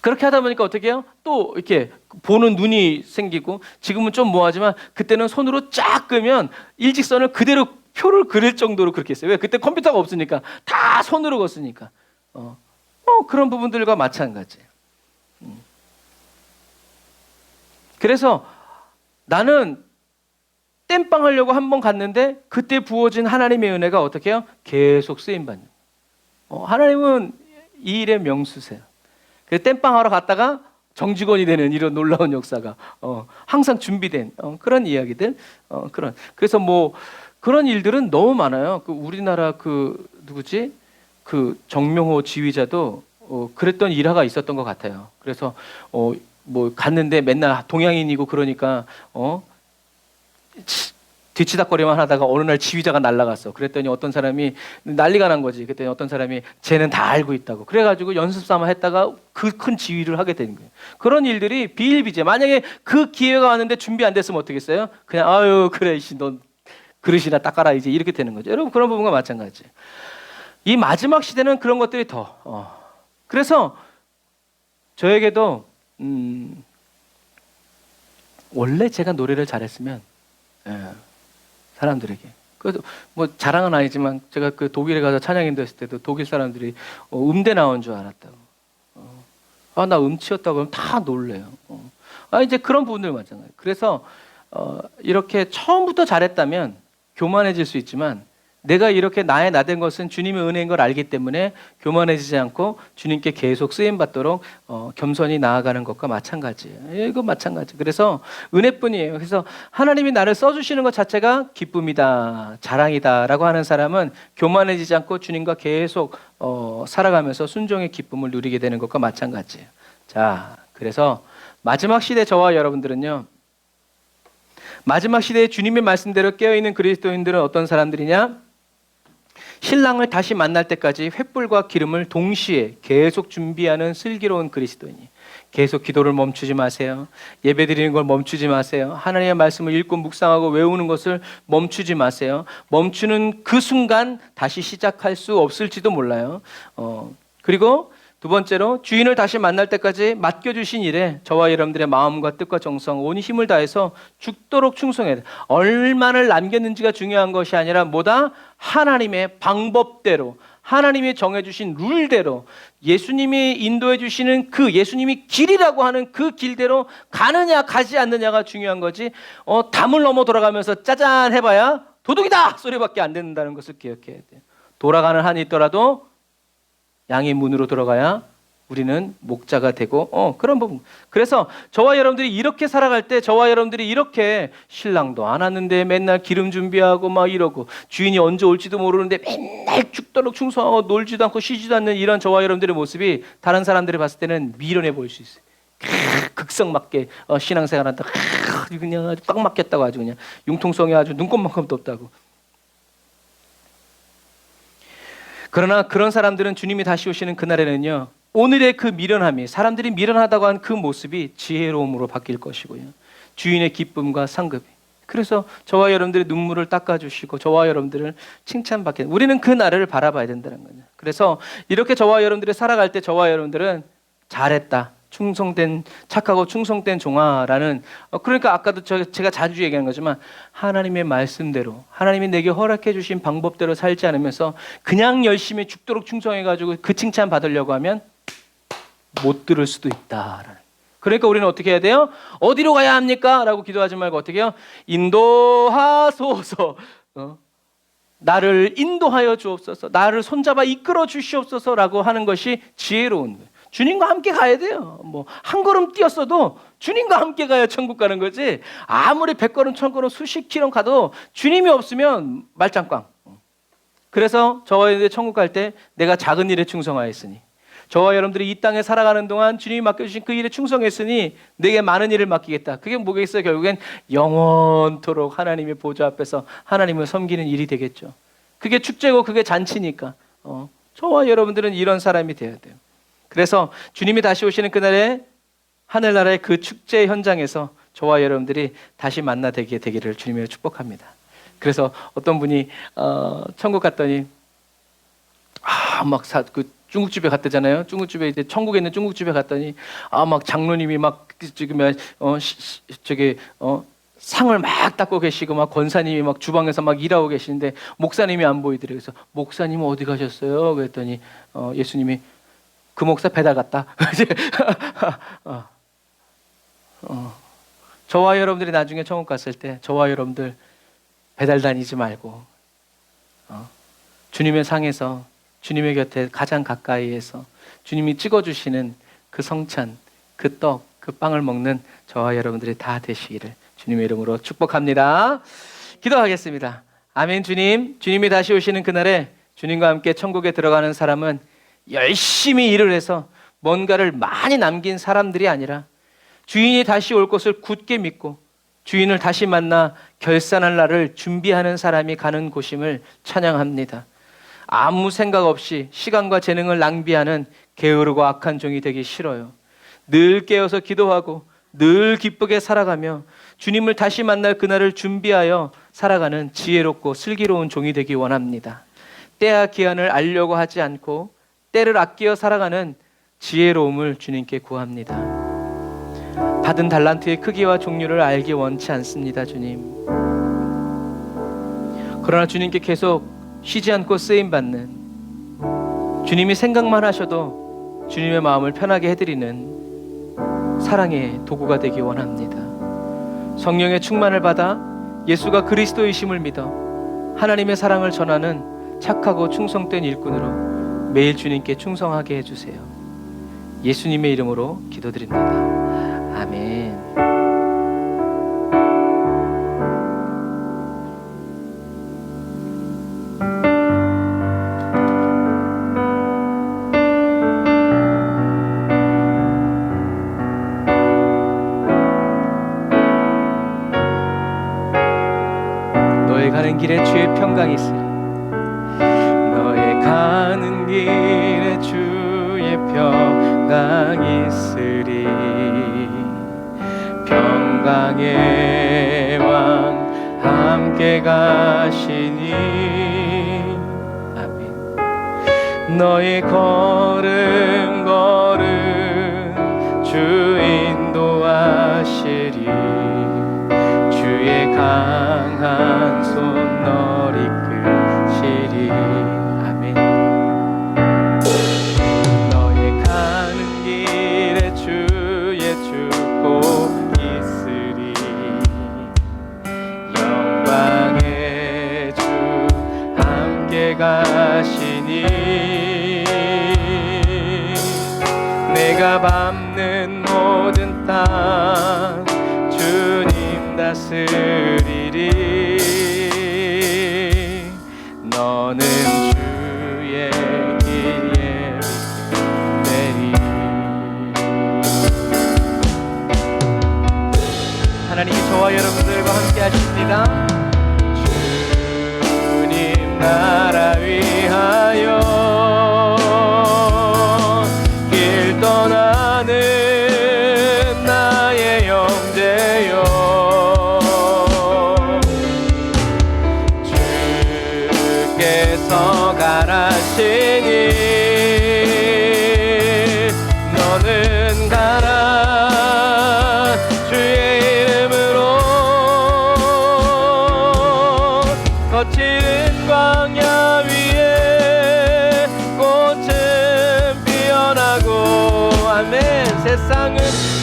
그렇게 하다 보니까 어떻게 해요? 또 이렇게 보는 눈이 생기고 지금은 좀 뭐하지만 그때는 손으로 쫙 끄면 일직선을 그대로 표를 그릴 정도로 그렇게 했어요. 왜? 그때 컴퓨터가 없으니까 다 손으로 걷으니까. 그런 부분들과 마찬가지예요. 그래서 나는 땜빵 하려고 한번 갔는데 그때 부어진 하나님의 은혜가 어떻게 해요? 계속 쓰임받는. 하나님은 이 일의 명수세요. 그래서 땜빵하러 갔다가 정직원이 되는 이런 놀라운 역사가 항상 준비된 그런 이야기들 그래서 뭐 그런 일들은 너무 많아요. 그 우리나라 그 누구지? 그 정명호 지휘자도 그랬던 일화가 있었던 것 같아요. 그래서 뭐 갔는데 맨날 동양인이고 그러니까 뒤치다거리만 하다가 어느 날 지휘자가 날아갔어. 그랬더니 어떤 사람이 난리가 난 거지. 그랬더니 어떤 사람이 쟤는 다 알고 있다고. 그래가지고 연습 삼아 했다가 그 큰 지휘를 하게 된 거예요. 그런 일들이 비일비재. 만약에 그 기회가 왔는데 준비 안 됐으면 어떻겠어요? 그냥 아유 그래 넌 그릇이나 닦아라 이제 이렇게 되는 거죠. 여러분 그런 부분과 마찬가지. 이 마지막 시대는 그런 것들이 더. 그래서 저에게도 원래 제가 노래를 잘했으면. 사람들에게. 그래서 뭐 자랑은 아니지만 제가 그 독일에 가서 찬양인도 했을 때도 독일 사람들이 음대 나온 줄 알았다고. 나 음치였다고 그러면 다 놀래요. 이제 그런 부분들 마찬가지. 그래서 이렇게 처음부터 잘했다면 교만해질 수 있지만 내가 이렇게 나된 것은 주님의 은혜인 걸 알기 때문에 교만해지지 않고 주님께 계속 쓰임 받도록 겸손히 나아가는 것과 마찬가지예요. 이거 마찬가지. 그래서 은혜뿐이에요. 그래서 하나님이 나를 써주시는 것 자체가 기쁨이다, 자랑이다라고 하는 사람은 교만해지지 않고 주님과 계속 살아가면서 순종의 기쁨을 누리게 되는 것과 마찬가지예요. 자, 그래서 마지막 시대 저와 여러분들은요. 마지막 시대에 주님의 말씀대로 깨어있는 그리스도인들은 어떤 사람들이냐? 신랑을 다시 만날 때까지 횃불과 기름을 동시에 계속 준비하는 슬기로운 그리스도인이, 계속 기도를 멈추지 마세요. 예배드리는 걸 멈추지 마세요. 하나님의 말씀을 읽고 묵상하고 외우는 것을 멈추지 마세요. 멈추는 그 순간 다시 시작할 수 없을지도 몰라요. 그리고 두 번째로, 주인을 다시 만날 때까지 맡겨주신 일에 저와 여러분들의 마음과 뜻과 정성, 온 힘을 다해서 죽도록 충성해야 돼요. 얼마나 남겼는지가 중요한 것이 아니라 뭐다? 하나님의 방법대로, 하나님이 정해주신 룰대로, 예수님이 인도해 주시는 그 예수님이 길이라고 하는 그 길대로 가느냐 가지 않느냐가 중요한 거지, 담을 넘어 돌아가면서 짜잔 해봐야 도둑이다 소리밖에 안 듣는다는 것을 기억해야 돼요. 돌아가는 한이 있더라도 양의 문으로 들어가야 우리는 목자가 되고, 그런 부분. 그래서 저와 여러분들이 이렇게 살아갈 때, 저와 여러분들이 이렇게 신랑도 안 왔는데 맨날 기름 준비하고 막 이러고, 주인이 언제 올지도 모르는데 맨날 죽도록 충성하고 놀지도 않고 쉬지도 않는 이런 저와 여러분들의 모습이 다른 사람들이 봤을 때는 미련해 보일 수 있어요. 극성 맞게 신앙생활한다, 그냥 아주 꽉 막혔다고, 아주 그냥 융통성이 아주 눈곱만큼도 없다고. 그러나 그런 사람들은 주님이 다시 오시는 그날에는요, 오늘의 그 미련함이, 사람들이 미련하다고 한 그 모습이 지혜로움으로 바뀔 것이고요, 주인의 기쁨과 상급이. 그래서 저와 여러분들의 눈물을 닦아주시고 저와 여러분들을 칭찬받게, 우리는 그 날을 바라봐야 된다는 거죠. 그래서 이렇게 저와 여러분들이 살아갈 때 저와 여러분들은 잘했다, 충성된, 착하고 충성된 종아라는, 그러니까 아까도 제가 자주 얘기하는 거지만, 하나님의 말씀대로, 하나님이 내게 허락해 주신 방법대로 살지 않으면서 그냥 열심히 죽도록 충성해가지고 그 칭찬 받으려고 하면 못 들을 수도 있다라는. 그러니까 우리는 어떻게 해야 돼요? 어디로 가야 합니까? 라고 기도하지 말고 어떻게 해요? 인도하소서, 나를 인도하여 주옵소서, 나를 손잡아 이끌어 주시옵소서라고 하는 것이 지혜로운 거예요. 주님과 함께 가야 돼요. 뭐 한 걸음 뛰었어도 주님과 함께 가야 천국 가는 거지, 아무리 100걸음 1000걸음 수십 킬로 가도 주님이 없으면 말짱꽝. 그래서 저와 여러분들이 천국 갈 때 내가 작은 일에 충성하였으니, 저와 여러분들이 이 땅에 살아가는 동안 주님이 맡겨주신 그 일에 충성했으니 내게 많은 일을 맡기겠다. 그게 뭐겠어요? 결국엔 영원토록 하나님의 보좌 앞에서 하나님을 섬기는 일이 되겠죠. 그게 축제고 그게 잔치니까 저와 여러분들은 이런 사람이 되어야 돼요. 그래서 주님이 다시 오시는 그날에 하늘나라의 그 축제 현장에서 저와 여러분들이 다시 만나 되기를 주님으로 축복합니다. 그래서 어떤 분이 천국 갔더니 그 중국집에 갔대잖아요. 중국집에, 이제 천국에 있는 중국집에 갔더니 막 장로님이 막 지금 상을 막 닦고 계시고, 막 권사님이 막 주방에서 막 일하고 계시는데 목사님이 안 보이더래요. 그래서 목사님은 어디 가셨어요? 그랬더니 예수님이 그 목사 배달 갔다. 저와 여러분들이 나중에 천국 갔을 때 저와 여러분들 배달 다니지 말고 주님의 상에서, 주님의 곁에 가장 가까이에서 주님이 찍어주시는 그 성찬, 그 떡, 그 빵을 먹는 저와 여러분들이 다 되시기를 주님의 이름으로 축복합니다. 기도하겠습니다. 아멘. 주님이 다시 오시는 그날에 주님과 함께 천국에 들어가는 사람은 열심히 일을 해서 뭔가를 많이 남긴 사람들이 아니라, 주인이 다시 올 것을 굳게 믿고 주인을 다시 만나 결산할 날을 준비하는 사람이 가는 곳임을 찬양합니다. 아무 생각 없이 시간과 재능을 낭비하는 게으르고 악한 종이 되기 싫어요. 늘 깨어서 기도하고 늘 기쁘게 살아가며 주님을 다시 만날 그날을 준비하여 살아가는 지혜롭고 슬기로운 종이 되기 원합니다. 때와 기한을 알려고 하지 않고 때를 아끼어 살아가는 지혜로움을 주님께 구합니다. 받은 달란트의 크기와 종류를 알기 원치 않습니다, 주님. 그러나 주님께 계속 쉬지 않고 쓰임받는, 주님이 생각만 하셔도 주님의 마음을 편하게 해드리는 사랑의 도구가 되기 원합니다. 성령의 충만을 받아 예수가 그리스도이심을 믿어 하나님의 사랑을 전하는 착하고 충성된 일꾼으로 매일 주님께 충성하게 해주세요. 예수님의 이름으로 기도드립니다. 아멘. 너의 가는 길에 주의 평강이 있으리. 가는 길에 주의 평강이 있으리. 평강의 왕 함께 가시니. 아멘. 너의 걸음 걸음 주 인도하시리. 주의 강한 손 너를 이끌시리. 아멘. 너의 가는 길에 주의 축복 있으리. 영광의 주 함께 가시니. 내가 밟는 모든 땅 주님 다스리리. 너는 주의 길에 내리. 하나님이 저와 여러분들과 함께 하십니다. 주님 나라 위하여 길 떠나는 나의 형제여. 주께서 가라시니 너는 가라. 주의 이름으로 거칠은 광야 위에 꽃은 피어나고. 아멘. 세상은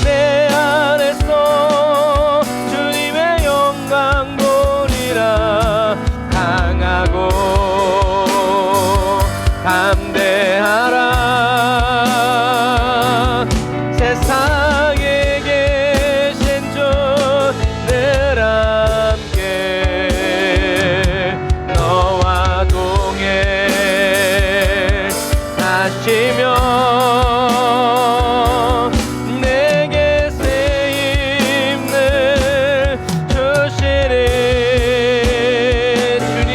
내 안에서 주님의 영광 보리라. 강하고 담대하라. 세상에 계신 주 늘 함께 너와 동행 하시며 내게 새 힘을 주시리. 주님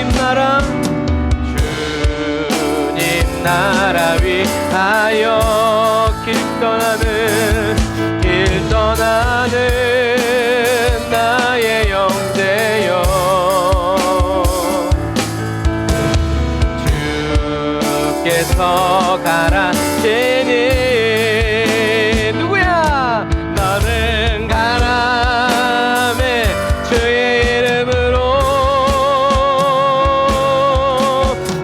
나라 위하여 길 떠나는 나의 형제여. 주께서 가라시니. 누구야? 너는 가라매 주의 이름으로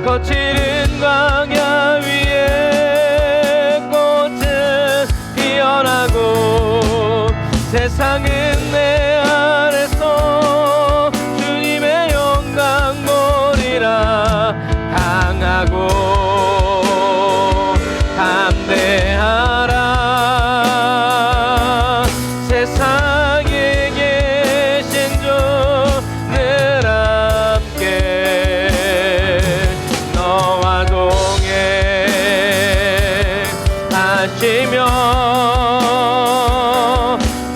거칠은 광야 위에 꽃은 피어나고. 세상은 내 안에서 주님의 영광 보리라. 강하고 담대하라. 세상에 계신 주 늘 함께 너와 동행 하시며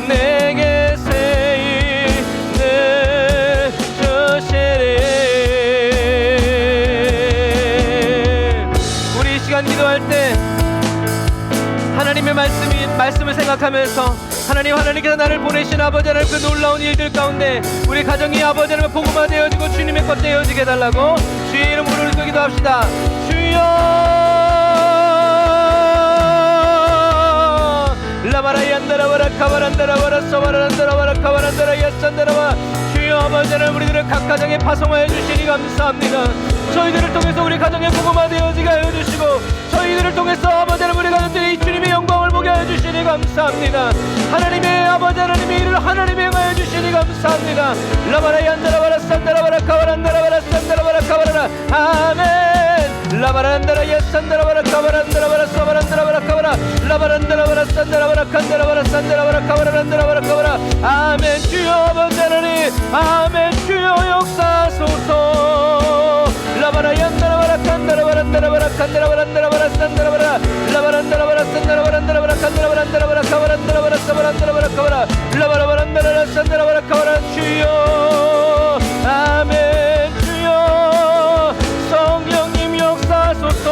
내게 새 힘을 주시리. 우리 이 시간 기도할 때 하나님의 말씀을 생각하면서 하나님께서 나를 보내신 아버지 하나님 그 놀라운 일들 가운데 우리 가정이 아버지 하나님의 복음화 되어지고 주님의 것 되어지게 해달라고 주의 이름으로 기도합시다. 주여 라바라얀다라바라 카바란다라바라 서바란다라바라 카바란다라 야산다라바. 주여 아버지 하나님 우리들을 각 가정에 파송하여 주시니 감사합니다. 저희들을 통해서 우리 가정에 복음화 되어지게 하여 주시고 저희들을 통해서 아버지 하나님 우리 가정들이 이 주님의 영광을 보게 하여 주시니 감사합니다. 하나님의 아버지 하나님의 일을 하나님이 행하여 주시니 감사합니다. 라바라얀다라바라 산다라바라 카바란다라바라 산다라바라 카바라라. 아멘. 라바란다라 야산다라바라 카바란다라바라 서바란다라바라 카바라 라바란다라바라 산다라바라 칸다라바라 산다라바라 카바란다라바라 카바라. 아멘. 주여 아버지 하나님 아멘. 주여 역사소서. 라바라얀다라바라 칸다라바란다라바라 칸다라바란다라바라 산다라바라 라바란다라바라 산다라바란다라바라 칸다라바란다라바라 카바란다라바라 사바란다라바라 카바라 라바라바란다라라 산다라바라 카바라. 주여 아멘. 주여 성령님 역사소서.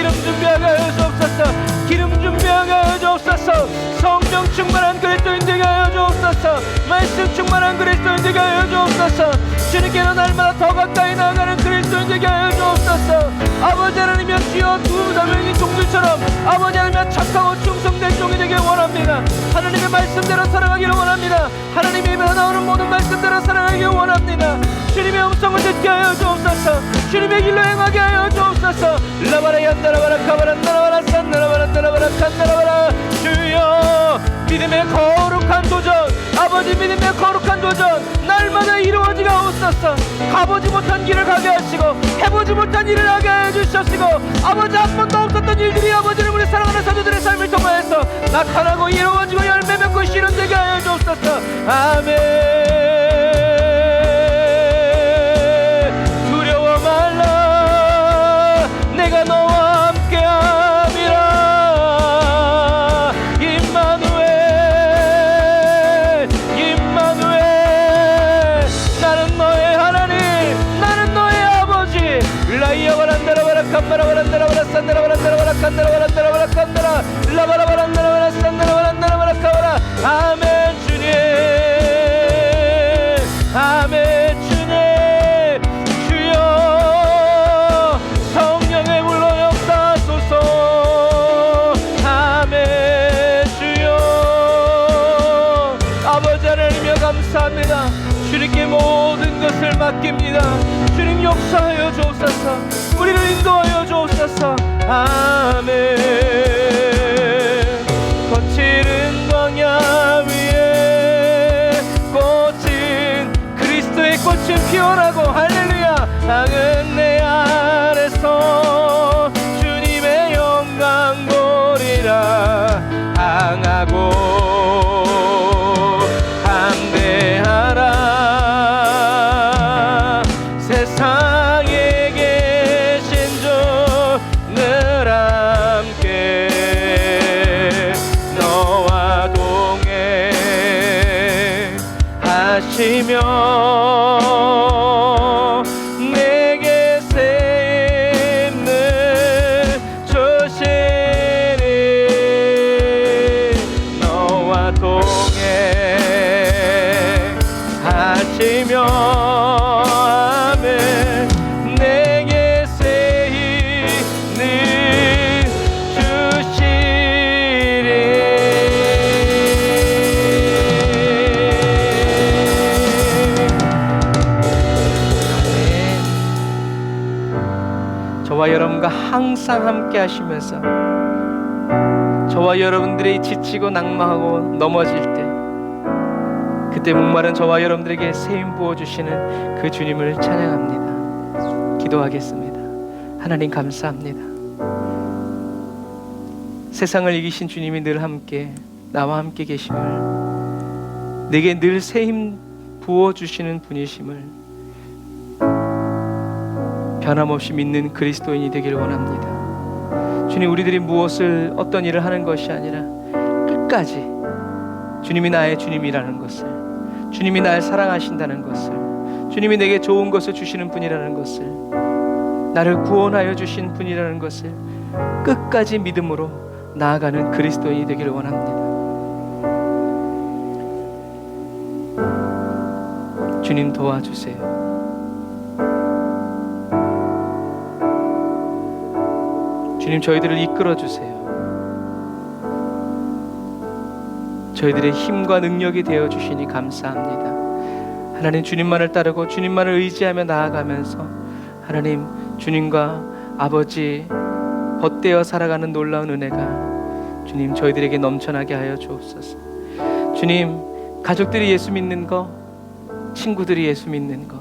기름 준비하게 하여 주옵소서. 기름 준비하게 하여 주옵소서. 성령 충만한 그리스도인 되게 하여 주옵소서. 말씀 충만한 그리스도인 되게 하여 주옵소서. 주님께는 날마다 더 가까이 나아가는 그리스도인 되게 하여 주옵소서. 아버지 하나님이여, 주여 두 사명의 종들처럼 아버지 하나님이여 착하고 충성된 종이 되길 원합니다. 하나님의 말씀대로 살아가기를 원합니다. 하나님의 입에서 나오는 모든 말씀대로 살아가기를 원합니다. 주님의 음성을 듣게 하여 주옵소서. 주님의 길로 행하게 하여 주옵소서. 라바라 얀다라바라 카바라 나라바라 산나라바라 나라바라 칸나라바라. 주여 믿음의 거룩한 도전, 아버지 믿음의 거룩한 도전 날마다 이루어지게 하옵소서. 가보지 못한 길을 가게 하시고 해보지 못한 일을 하게 하여 주시옵시고, 아버지 한 번도 없었던 일들이 아버지를 우리 사랑하는 사도들의 삶을 통하여서 나타나고 이루어지고 열매 맺고 실현되게 하여 주옵소서. 아멘. 두려워 말라, 내가 너와 함께함이라. 임마누엘, 임마누엘, 나는 너의 하나님, 나는 너의 아버지. 라이어바란다라바라 칸바라바란다라바라 산다라바란다라바라 칸다라바란다라바라 칸다라 라바라바란다라바라 산다라바란다라바라 카바라. 아멘. 주님, 아멘. 주님, 주여 성령의 불로 역사하소서. 아멘. 주여 아버지 하나님이여 감사합니다. 주님께 모든 것을 맡깁니다. 주님 역사하여 주옵소서. 우리를 인도하여 주옵소서. 아멘. 거칠은 광야 위에 꽃은 그리스도의 꽃은 피어나고, 할렐루야. 땅은 내 안에서 주님의 영광 보리라. 강하고 담대하라. 세상에 계신 주 늘 함께 너와 동행 하시며 내게 새 힘을 주시니 너와 동행 하시며 아멘. 내게 새 힘을 주시리. 저와 여러분과 항상 함께 하시면서 저와 여러분들이 지치고 낙망하고 넘어질 때, 그때 목마른 저와 여러분들에게 새 힘 부어주시는 그 주님을 찬양합니다. 기도하겠습니다. 하나님 감사합니다. 세상을 이기신 주님이 늘 함께 나와 함께 계심을, 내게 늘 새 힘 부어주시는 분이심을 변함없이 믿는 그리스도인이 되길 원합니다. 주님, 우리들이 무엇을 어떤 일을 하는 것이 아니라 끝까지 주님이 나의 주님이라는 것을, 주님이 나를 사랑하신다는 것을, 주님이 내게 좋은 것을 주시는 분이라는 것을, 나를 구원하여 주신 분이라는 것을 끝까지 믿음으로 나아가는 그리스도인이 되기를 원합니다. 주님 도와주세요. 주님, 저희들을 이끌어 주세요. 저희들의 힘과 능력이 되어 주시니 감사합니다. 하나님, 주님만을 따르고 주님만을 의지하며 나아가면서 하나님, 주님과 아버지 벗되어 살아가는 놀라운 은혜가 주님 저희들에게 넘쳐나게 하여 주옵소서. 주님, 가족들이 예수 믿는 거, 친구들이 예수 믿는 거,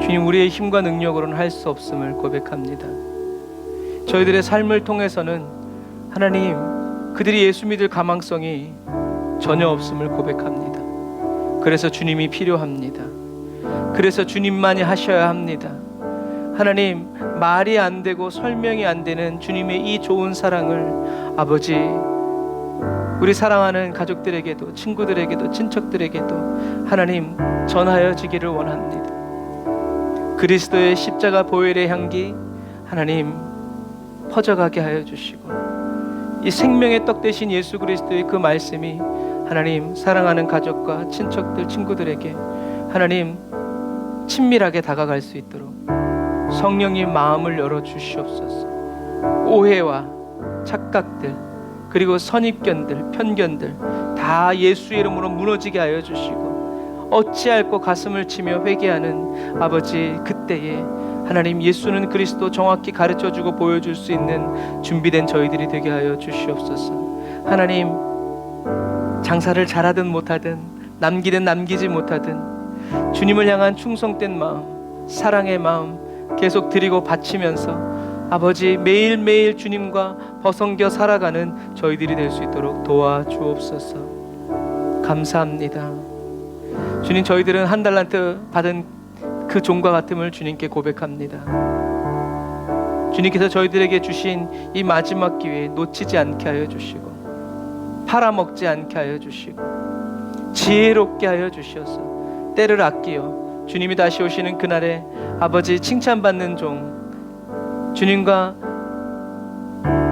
주님, 우리의 힘과 능력으로는 할 수 없음을 고백합니다. 저희들의 삶을 통해서는 하나님, 그들이 예수 믿을 가망성이 전혀 없음을 고백합니다. 그래서 주님이 필요합니다. 그래서 주님만이 하셔야 합니다. 하나님, 말이 안 되고 설명이 안 되는 주님의 이 좋은 사랑을 아버지, 우리 사랑하는 가족들에게도, 친구들에게도, 친척들에게도 하나님 전하여 지기를 원합니다. 그리스도의 십자가 보혈의 향기, 하나님 퍼져가게 하여 주시고, 이 생명의 떡 되신 예수 그리스도의 그 말씀이 하나님 사랑하는 가족과 친척들, 친구들에게 하나님 친밀하게 다가갈 수 있도록 성령님 마음을 열어 주시옵소서. 오해와 착각들, 그리고 선입견들, 편견들 다 예수 이름으로 무너지게 하여 주시고, 어찌할꼬 가슴을 치며 회개하는 아버지, 그때에 하나님 예수는 그리스도 정확히 가르쳐주고 보여줄 수 있는 준비된 저희들이 되게 하여 주시옵소서. 하나님, 장사를 잘하든 못하든, 남기든 남기지 못하든 주님을 향한 충성된 마음, 사랑의 마음 계속 드리고 바치면서 아버지, 매일매일 주님과 벗어겨 살아가는 저희들이 될 수 있도록 도와주옵소서. 감사합니다. 주님, 저희들은 한 달란트 받은 그 종과 같음을 주님께 고백합니다. 주님께서 저희들에게 주신 이 마지막 기회에 놓치지 않게 하여 주시고, 팔아먹지 않게 하여 주시고, 지혜롭게 하여 주셔서 때를 아끼어 주님이 다시 오시는 그날에 아버지 칭찬받는 종, 주님과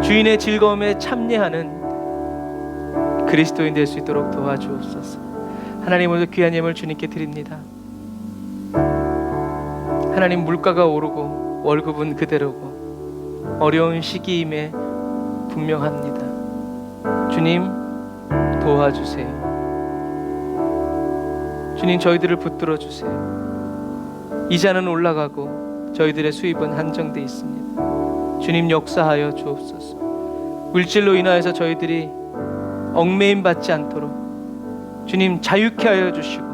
주인의 즐거움에 참여하는 그리스도인 될 수 있도록 도와주옵소서. 하나님, 오늘 귀한 예물 주님께 드립니다. 하나님, 물가가 오르고 월급은 그대로고 어려운 시기임에 분명합니다. 주님, 도와주세요. 주님, 저희들을 붙들어 주세요. 이자는 올라가고 저희들의 수입은 한정돼 있습니다. 주님, 역사하여 주옵소서. 물질로 인하여서 저희들이 얽매임 받지 않도록 주님 자유케 하여 주시고,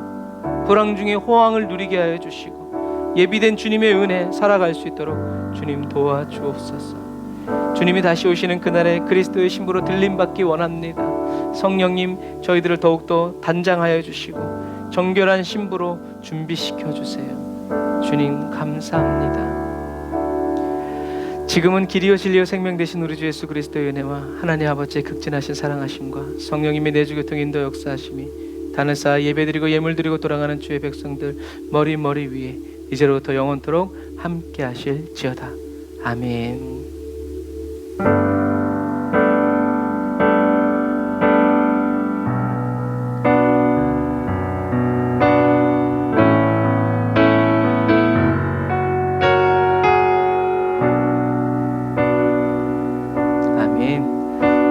불황 중에 호황을 누리게 하여 주시고, 예비된 주님의 은혜 살아갈 수 있도록 주님 도와주옵소서. 주님이 다시 오시는 그날에 그리스도의 신부로 들림받기 원합니다. 성령님, 저희들을 더욱더 단장하여 주시고 정결한 신부로 준비시켜 주세요. 주님, 감사합니다. 지금은 길이요 진리요 생명 되신 우리 주 예수 그리스도의 은혜와 하나님 아버지의 극진하신 사랑하심과 성령님의 내주 교통 인도 역사하심이 단을 쌓아 예배드리고 예물드리고 돌아가는 주의 백성들 머리 위에 이제로부터 영원토록 함께 하실지어다. 아멘.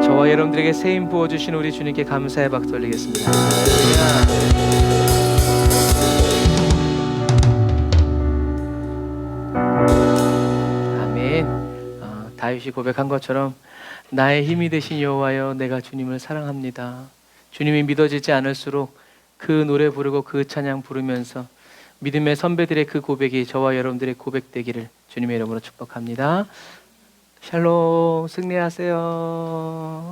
저와 여러분들에게 세임 부어주신 우리 주님께 감사의 박수 올리겠습니다. 아멘. 다윗이 고백한 것처럼 나의 힘이 되신 여호와여, 내가 주님을 사랑합니다. 주님이 믿어지지 않을수록 그 노래 부르고 그 찬양 부르면서 믿음의 선배들의 그 고백이 저와 여러분들의 고백되기를 주님의 이름으로 축복합니다. 샬롬, 승리하세요.